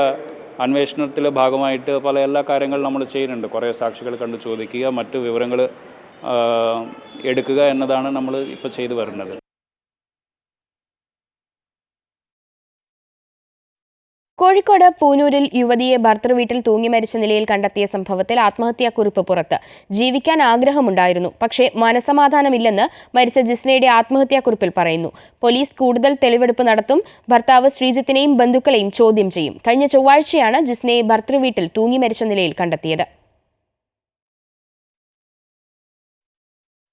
അന്വേഷണത്തിലെ ഭാഗമായിട്ട് എല്ലാ കാര്യങ്ങളും നമ്മൾ ചെയ്യുന്നുണ്ട്. കുറേ സാക്ഷികൾ കണ്ട് ചോദിക്കുക, മറ്റ് വിവരങ്ങൾ എടുക്കുക എന്നതാണ് നമ്മൾ ഇപ്പോൾ ചെയ്തു വരുന്നത്. കോഴിക്കോട് പൂനൂരിൽ യുവതിയെ ഭർതൃവീട്ടിൽ തൂങ്ങി മരിച്ച നിലയിൽ കണ്ടെത്തിയ സംഭവത്തിൽ ആത്മഹത്യാക്കുറിപ്പ് പുറത്ത്. ജീവിക്കാൻ ആഗ്രഹമുണ്ടായിരുന്നു, പക്ഷേ മനസമാധാനമില്ലെന്ന് മരിച്ച ജിസ്നയുടെ ആത്മഹത്യാക്കുറിപ്പിൽ പറയുന്നു. പോലീസ് കൂടുതൽ തെളിവെടുപ്പ് നടത്തും. ഭർത്താവ് ശ്രീജിത്തിനെയും ബന്ധുക്കളെയും ചോദ്യം ചെയ്യും. കഴിഞ്ഞ ചൊവ്വാഴ്ചയാണ് ജിസ്നയെ ഭർതൃവീട്ടിൽ തൂങ്ങി മരിച്ച നിലയിൽ കണ്ടെത്തിയത്.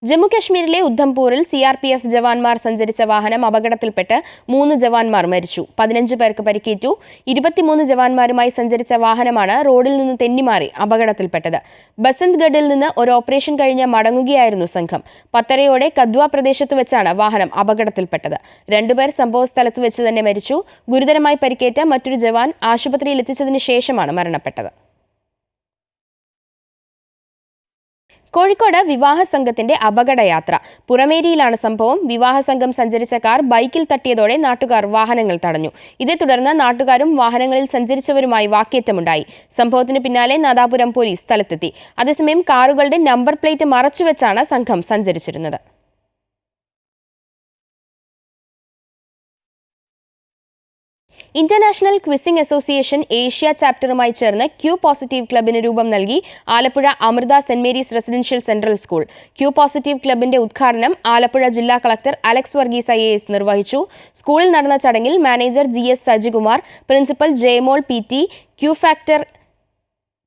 ജമ്മുകശ്മീരിലെ ഉദ്ധംപൂരിൽ CRPF ജവാന്മാർ സഞ്ചരിച്ച വാഹനം അപകടത്തിൽപ്പെട്ട് 3 ജവാന്മാർ മരിച്ചു. 15 പേർക്ക് പരിക്കേറ്റു. 23 ജവാന്മാരുമായി സഞ്ചരിച്ച വാഹനമാണ് റോഡിൽ നിന്ന് തെന്നിമാറി അപകടത്തിൽപ്പെട്ടത്. ബസന്ത്ഗഡിൽ നിന്ന് ഒരു ഓപ്പറേഷൻ കഴിഞ്ഞ് മടങ്ങുകയായിരുന്നു സംഘം. 10:30 കദ്വ പ്രദേശത്ത് വെച്ചാണ് വാഹനം അപകടത്തിൽപ്പെട്ടത്. 2 പേർ സംഭവസ്ഥലത്ത് വെച്ച് തന്നെ മരിച്ചു. ഗുരുതരമായി പരിക്കേറ്റ മറ്റൊരു ജവാൻ ആശുപത്രിയിൽ എത്തിച്ചതിന് ശേഷമാണ് മരണപ്പെട്ടത്. കോഴിക്കോട് വിവാഹ സംഘത്തിന്റെ അപകടയാത്ര. പുറമേരിയിലാണ് സംഭവം. വിവാഹ സംഘം സഞ്ചരിച്ച കാർ ബൈക്കിൽ തട്ടിയതോടെ നാട്ടുകാർ വാഹനങ്ങൾ തടഞ്ഞു. ഇതേ തുടർന്ന് നാട്ടുകാരും വാഹനങ്ങളിൽ സഞ്ചരിച്ചവരുമായി വാക്കേറ്റമുണ്ടായി. സംഭവത്തിന് പിന്നാലെ നാദാപുരം പോലീസ് സ്ഥലത്തെത്തി. അതേസമയം കാറുകളുടെ നമ്പർ പ്ലേറ്റ് മറച്ചുവെച്ചാണ് സംഘം സഞ്ചരിച്ചിരുന്നത്. ഇന്റർനാഷണൽ ക്വിസിംഗ് അസോസിയേഷൻ ഏഷ്യ ചാപ്റ്ററുമായി ചേർന്ന് ക്യൂ പോസിറ്റീവ് ക്ലബിന് രൂപം നൽകി Alappuzha Amrita saint Mary's residential central school. Q positive ക്ലബിന്റെ ഉദ്ഘാടനം ആലപ്പുഴ ജില്ലാ കളക്ടർ അലക്സ് വർഗീസ് IAS നിർവഹിച്ചു. സ്കൂളിൽ നടന്ന ചടങ്ങിൽ manager GS Sajikumar, principal Jayamol PT, Q factor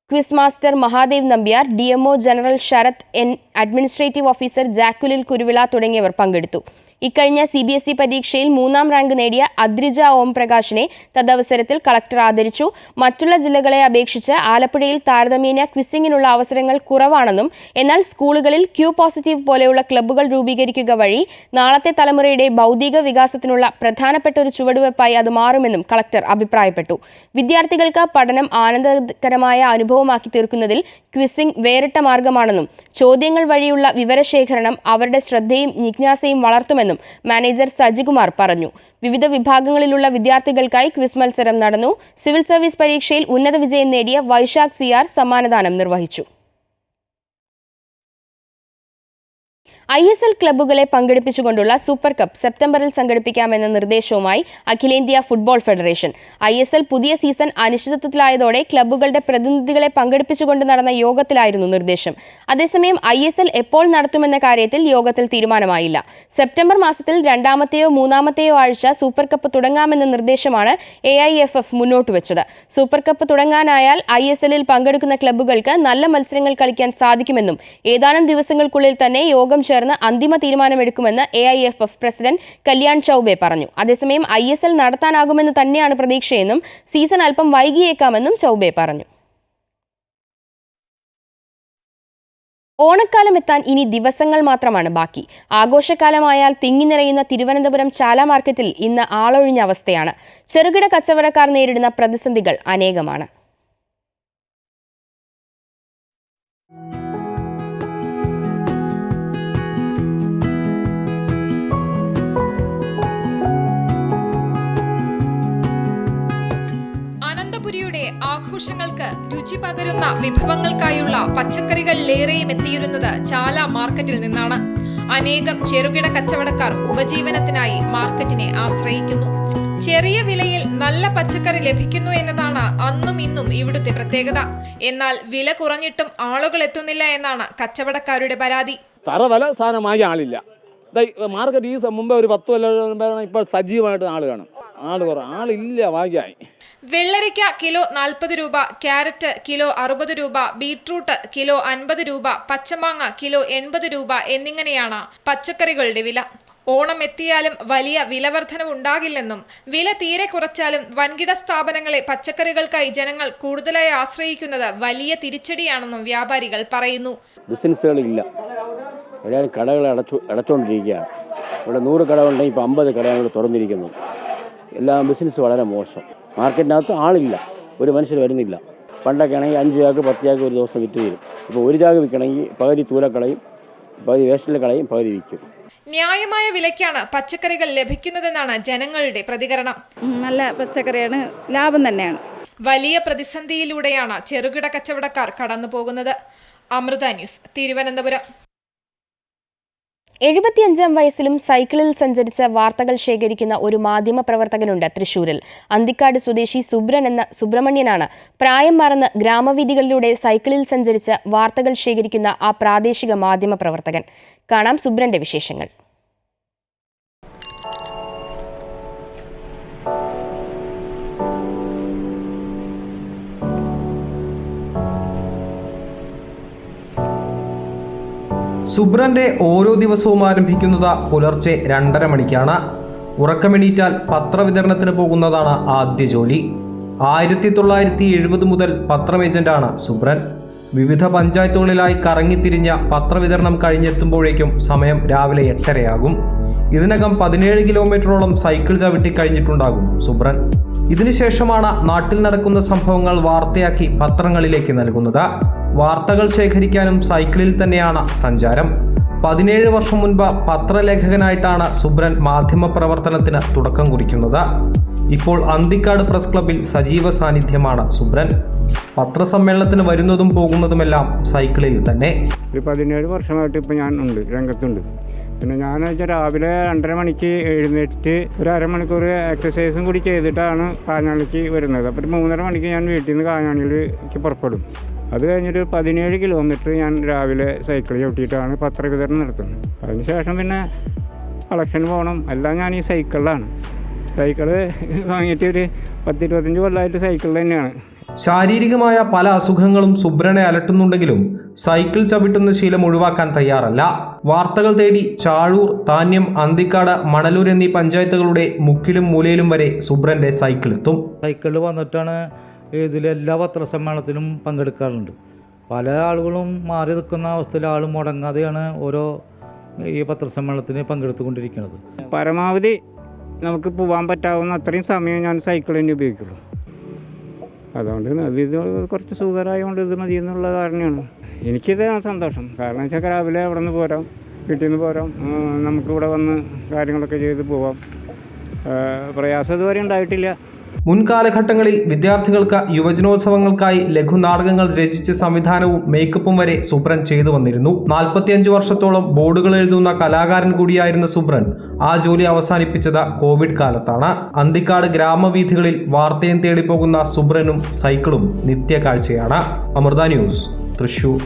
quiz master Mahadev Nambiar, DMO general Sharath N, administrative officer ജാക്കുലിൽ കുരുവിള തുടങ്ങിയവർ പങ്കെടുത്തു. ഇക്കഴിഞ്ഞ CBSE പരീക്ഷയിൽ 3ാം റാങ്ക് നേടിയ അദ്രിജ ഓം പ്രകാശിനെ തദവസരത്തിൽ കളക്ടർ ആദരിച്ചു. മറ്റുള്ള ജില്ലകളെ അപേക്ഷിച്ച് ആലപ്പുഴയിൽ താരതമ്യേന ക്വിസിംഗിനുള്ള അവസരങ്ങൾ കുറവാണെന്നും എന്നാൽ സ്കൂളുകളിൽ ക്യൂ പോസിറ്റീവ് പോലെയുള്ള ക്ലബ്ബുകൾ രൂപീകരിക്കുക വഴി നാളത്തെ തലമുറയുടെ ബൗദ്ധിക വികാസത്തിനുള്ള പ്രധാനപ്പെട്ട ഒരു ചുവടുവയ്പായി അത് മാറുമെന്നും കളക്ടർ അഭിപ്രായപ്പെട്ടു. വിദ്യാർത്ഥികൾക്ക് പഠനം ആനന്ദകരമായ അനുഭവമാക്കി തീർക്കുന്നതിൽ ക്വിസിംഗ് വേറിട്ട മാർഗമാണെന്നും ചോദ്യങ്ങൾ വഴിയുള്ള വിവരശേഖരണം അവരുടെ ശ്രദ്ധയും ജിജ്ഞാസയും വളർത്തുമെന്നും മാനേജർ സജികുമാർ പറഞ്ഞു. വിവിധ വിഭാഗങ്ങളിലുള്ള വിദ്യാർത്ഥികൾക്കായി ക്വിസ് മത്സരം നടന്നു. സിവിൽ സർവീസ് പരീക്ഷയിൽ ഉന്നത വിജയം നേടിയ വൈശാഖ് CR സമ്മാനദാനം നിർവഹിച്ചു. ISL ക്ലബ്ബുകളെ പങ്കെടുപ്പിച്ചുകൊണ്ടുള്ള സൂപ്പർ കപ്പ് സെപ്റ്റംബറിൽ സംഘടിപ്പിക്കാമെന്ന നിർദ്ദേശവുമായി അഖിലേന്ത്യാ ഫുട്ബോൾ ഫെഡറേഷൻ. ISL പുതിയ സീസൺ അനിശ്ചിതത്വത്തിലായതോടെ ക്ലബ്ബുകളുടെ പ്രതിനിധികളെ പങ്കെടുപ്പിച്ചുകൊണ്ട് നടന്ന യോഗത്തിലായിരുന്നു നിർദ്ദേശം. അതേസമയം ISL എപ്പോൾ നടത്തുമെന്ന കാര്യത്തിൽ യോഗത്തിൽ തീരുമാനമായില്ല. സെപ്റ്റംബർ മാസത്തിൽ 2ാമത്തെയോ 3ാമത്തെയോ ആഴ്ച സൂപ്പർ കപ്പ് തുടങ്ങാമെന്ന നിർദ്ദേശമാണ് AIFF മുന്നോട്ടുവച്ചത്. സൂപ്പർ കപ്പ് തുടങ്ങാനായാൽ ISLൽ പങ്കെടുക്കുന്ന ക്ലബ്ബുകൾക്ക് നല്ല മത്സരങ്ങൾ കളിക്കാൻ സാധിക്കുമെന്നും ഏതാനും ദിവസങ്ങൾക്കുള്ളിൽ തന്നെ യോഗം ചേർന്ന് അന്തിമ തീരുമാനമെടുക്കുമെന്ന് AIFF പ്രസിഡന്റ് കല്യാൺ ചൌബെ പറഞ്ഞു. അതേസമയം ISL നടത്താനാകുമെന്ന് തന്നെയാണ് പ്രതീക്ഷയെന്നും സീസൺ അല്പം വൈകിയേക്കാമെന്നും ചൌബെ പറഞ്ഞു. ഓണക്കാലം എത്താൻ ഇനി ദിവസങ്ങൾ മാത്രമാണ് ബാക്കി. ആഘോഷക്കാലമായാൽ തിങ്ങി നിറയുന്ന തിരുവനന്തപുരം ചാല മാർക്കറ്റിൽ ഇന്ന് ആളൊഴിഞ്ഞ അവസ്ഥയാണ്. ചെറുകിട കച്ചവടക്കാർ നേരിടുന്ന പ്രതിസന്ധികൾ അനേകമാണ്. ആഘോഷങ്ങൾക്ക് രുചി പകരുന്ന വിഭവങ്ങൾക്കായുള്ള പച്ചക്കറികളിലേറെയും എത്തിയിരുന്നത് ചാല മാർക്കറ്റിൽ നിന്നാണ്. അനേകം ചെറുകിട കച്ചവടക്കാർ ഉപജീവനത്തിനായി മാർക്കറ്റിനെ ആശ്രയിക്കുന്നു. ചെറിയ വിലയിൽ നല്ല പച്ചക്കറി ലഭിക്കുന്നു എന്നതാണ് അന്നും ഇന്നും ഇവിടുത്തെ പ്രത്യേകത. എന്നാൽ വില കുറഞ്ഞിട്ടും ആളുകൾ എത്തുന്നില്ല എന്നാണ് കച്ചവടക്കാരുടെ പരാതി. തറവല സാധനം വാങ്ങിയ ആളില്ല. മാർക്കറ്റ് ഈ മുമ്പേ ഒരു 10 കൊല്ലം ഇപ്പോൾ സജീവമായിട്ട് ആൾ കാണും. ആളില്ല വാങ്ങിയായി. വെള്ളരിക്ക കിലോ 40 രൂപ, ക്യാരറ്റ് കിലോ 60 രൂപ, ബീട്രൂട്ട് കിലോ 50 രൂപ, പച്ചമാങ്ങ കിലോ 80 രൂപ എന്നിങ്ങനെയാണ് പച്ചക്കറികളുടെ വില. ഓണം എത്തിയാലും വലിയ വിലവർധനവ് ഉണ്ടാകില്ലെന്നും വില തീരെ കുറച്ചാലും വൻകിട സ്ഥാപനങ്ങളെ പച്ചക്കറികൾക്കായി ജനങ്ങൾ കൂടുതലായി ആശ്രയിക്കുന്നത് വലിയ തിരിച്ചടിയാണെന്നും വ്യാപാരികൾ പറയുന്നു. ബിസിനസ്സുകളില്ല, എല്ലാവരും കടകൾ അടച്ചുകൊണ്ടിരിക്കുകയാണ്. ഇവിടെ 100 കടകളുണ്ടെങ്കിൽ ഇപ്പോൾ 50 കടകൾ തുറന്നിരിക്കുന്നു. എല്ലാ ബിസിനസ് വളരെ മോശം. മാർക്കറ്റിനകത്ത് ആളില്ല, ഒരു മനുഷ്യർ വരുന്നില്ല. പണ്ടൊക്കെ ആണെങ്കിൽ 5 ചാക്ക് 10 ചാക്ക് ഒരു ദിവസം വിറ്റ് തരും. ഇപ്പോൾ 1 ചാക്ക് വിൽക്കണമെങ്കിൽ പകുതി തൂലക്കളയും, പകുതി വേസ്റ്റിൽ കളയും, പകുതി വിൽക്കും. ന്യായമായ വിലയ്ക്കാണ് പച്ചക്കറികൾ ലഭിക്കുന്നതെന്നാണ് ജനങ്ങളുടെ പ്രതികരണം. നല്ല പച്ചക്കറിയാണ്, ലാഭം തന്നെയാണ്. വലിയ പ്രതിസന്ധിയിലൂടെയാണ് ചെറുകിട കച്ചവടക്കാർ കടന്നു പോകുന്നത്. അമൃത ന്യൂസ്, തിരുവനന്തപുരം. 75-ാം വയസ്സിലും സൈക്കിളിൽ സഞ്ചരിച്ച വാർത്തകൾ ശേഖരിക്കുന്ന ഒരു മാധ്യമ പ്രവർത്തകനുണ്ട് തൃശൂരിൽ. അന്തിക്കാട് സ്വദേശി സുബ്രൻ എന്ന സുബ്രഹ്മണ്യനാണ് പ്രായം മറന്ന് ഗ്രാമവീഥികളിലൂടെ സൈക്കിളിൽ സഞ്ചരിച്ച് വാർത്തകൾ ശേഖരിക്കുന്ന ആ പ്രാദേശിക മാധ്യമ പ്രവർത്തകൻ. കാണാം സുബ്രന്റെ വിശേഷങ്ങൾ. സുബ്രന്റെ ഓരോ ദിവസവും ആരംഭിക്കുന്നത് പുലർച്ചെ 2:30 മണിക്കാണ്. ഉറക്കമെണീറ്റാൽ പത്രവിതരണത്തിന് പോകുന്നതാണ് ആദ്യ ജോലി. 1970 മുതൽ പത്രം ഏജന്റാണ് സുബ്രൻ. വിവിധ പഞ്ചായത്തുകളിലായി കറങ്ങിത്തിരിഞ്ഞ പത്രവിതരണം കഴിഞ്ഞെത്തുമ്പോഴേക്കും സമയം രാവിലെ 8:30 ഇതിനകം 17 കിലോമീറ്ററോളം സൈക്കിൾ ചവിട്ടി കഴിഞ്ഞിട്ടുണ്ടാകും സുബ്രൻ. ഇതിനുശേഷമാണ് നാട്ടിൽ നടക്കുന്ന സംഭവങ്ങൾ വാർത്തയാക്കി പത്രങ്ങളിലേക്ക് നൽകുന്നത്. വാർത്തകൾ ശേഖരിക്കാനും സൈക്കിളിൽ തന്നെയാണ് സഞ്ചാരം. 17 വർഷം മുൻപ് പത്രലേഖകനായിട്ടാണ് സുബ്രൻ മാധ്യമപ്രവർത്തനത്തിന് തുടക്കം കുറിക്കുന്നത്. ഇപ്പോൾ അന്തിക്കാട് പ്രസ് ക്ലബ്ബിൽ സജീവ സാന്നിധ്യമാണ് സുബ്രൻ. പത്രസമ്മേളനത്തിന് വരുന്നതും പോകുന്നതുമെല്ലാം സൈക്കിളിൽ തന്നെ. ഒരു 17 വർഷമായിട്ട് ഇപ്പോൾ ഞാൻ ഉണ്ട്, രംഗത്തുണ്ട്. പിന്നെ ഞാൻ വെച്ചാൽ രാവിലെ 2:30 മണിക്ക് എഴുന്നേറ്റ് ഒരു അരമണിക്കൂർ എക്സസൈസും കൂടി ചെയ്തിട്ടാണ് കാഞ്ഞാണിക്ക് വരുന്നത്. അപ്പോൾ 3:30 മണിക്ക് ഞാൻ വീട്ടിൽ നിന്ന് കാഞ്ഞാണിയിലേക്ക് പുറപ്പെടും. അത് കഴിഞ്ഞിട്ട് 17 കിലോമീറ്റർ ഞാൻ രാവിലെ സൈക്കിൾ ചവിട്ടിയിട്ടാണ് പത്രവിതരണം നടത്തുന്നത്. അതിനുശേഷം പിന്നെ കളക്ഷൻ പോകണം. എല്ലാം ഞാൻ ഈ സൈക്കിളിലാണ്. സൈക്കിള് വാങ്ങിയിട്ട് ഒരു 10-25 കൊല്ലമായിട്ട് സൈക്കിൾ തന്നെയാണ്. ശാരീരികമായ പല അസുഖങ്ങളും സുബ്രനെ അലട്ടുന്നുണ്ടെങ്കിലും സൈക്കിൾ ചവിട്ടുന്ന ശീലം ഒഴിവാക്കാൻ തയ്യാറല്ല. വാർത്തകൾ തേടി ചാഴൂർ, താന്യം, അന്തിക്കാട്, മണലൂർ എന്നീ പഞ്ചായത്തുകളുടെ മുക്കിലും മൂലയിലും വരെ സുബ്രന്റെ സൈക്കിൾ എത്തും. സൈക്കിളിൽ വന്നിട്ടാണ് ഇതിലെല്ലാ പത്രസമ്മേളനത്തിലും പങ്കെടുക്കാറുണ്ട്. പല ആളുകളും മാറി നിൽക്കുന്ന അവസ്ഥയിൽ ആൾ മുടങ്ങാതെയാണ് ഓരോ ഈ പത്രസമ്മേളനത്തിന് പങ്കെടുത്തുകൊണ്ടിരിക്കുന്നത്. പരമാവധി നമുക്ക് പോകാൻ പറ്റാവുന്ന അത്രയും സമയം ഞാൻ സൈക്കിൾ തന്നെ ഉപയോഗിക്കുള്ളൂ. അതുകൊണ്ട് ഇത് കുറച്ച് സുഖകരമായതുകൊണ്ട് ഇത് മതി എന്നുള്ള ധാരണയാണ്. എനിക്കിതാണ് സന്തോഷം. കാരണം വെച്ചാൽ രാവിലെ അവിടെ നിന്ന് പോരാം, വീട്ടിൽ നിന്ന് പോരാം, നമുക്കിവിടെ വന്ന് കാര്യങ്ങളൊക്കെ ചെയ്ത് പോവാം. പ്രയാസം ഇതുവരെ ഉണ്ടായിട്ടില്ല. മുൻകാലഘട്ടങ്ങളിൽ വിദ്യാർത്ഥികൾക്ക് യുവജനോത്സവങ്ങൾക്കായി ലഘുനാടകങ്ങൾ രചിച്ച് സംവിധാനവും മേക്കപ്പും വരെ സുബ്രൻ ചെയ്തു വന്നിരുന്നു. 45 വർഷത്തോളം ബോർഡുകൾ എഴുതുന്ന കലാകാരൻ കൂടിയായിരുന്ന സുബ്രൻ ആ ജോലി അവസാനിപ്പിച്ചത് കോവിഡ് കാലത്താണ്. അന്തിക്കാട് ഗ്രാമവീഥികളിൽ വാർത്തയും തേടിപ്പോകുന്ന സുബ്രനും സൈക്കിളും നിത്യകാഴ്ചയാണ്. അമൃത ന്യൂസ്, തൃശൂർ.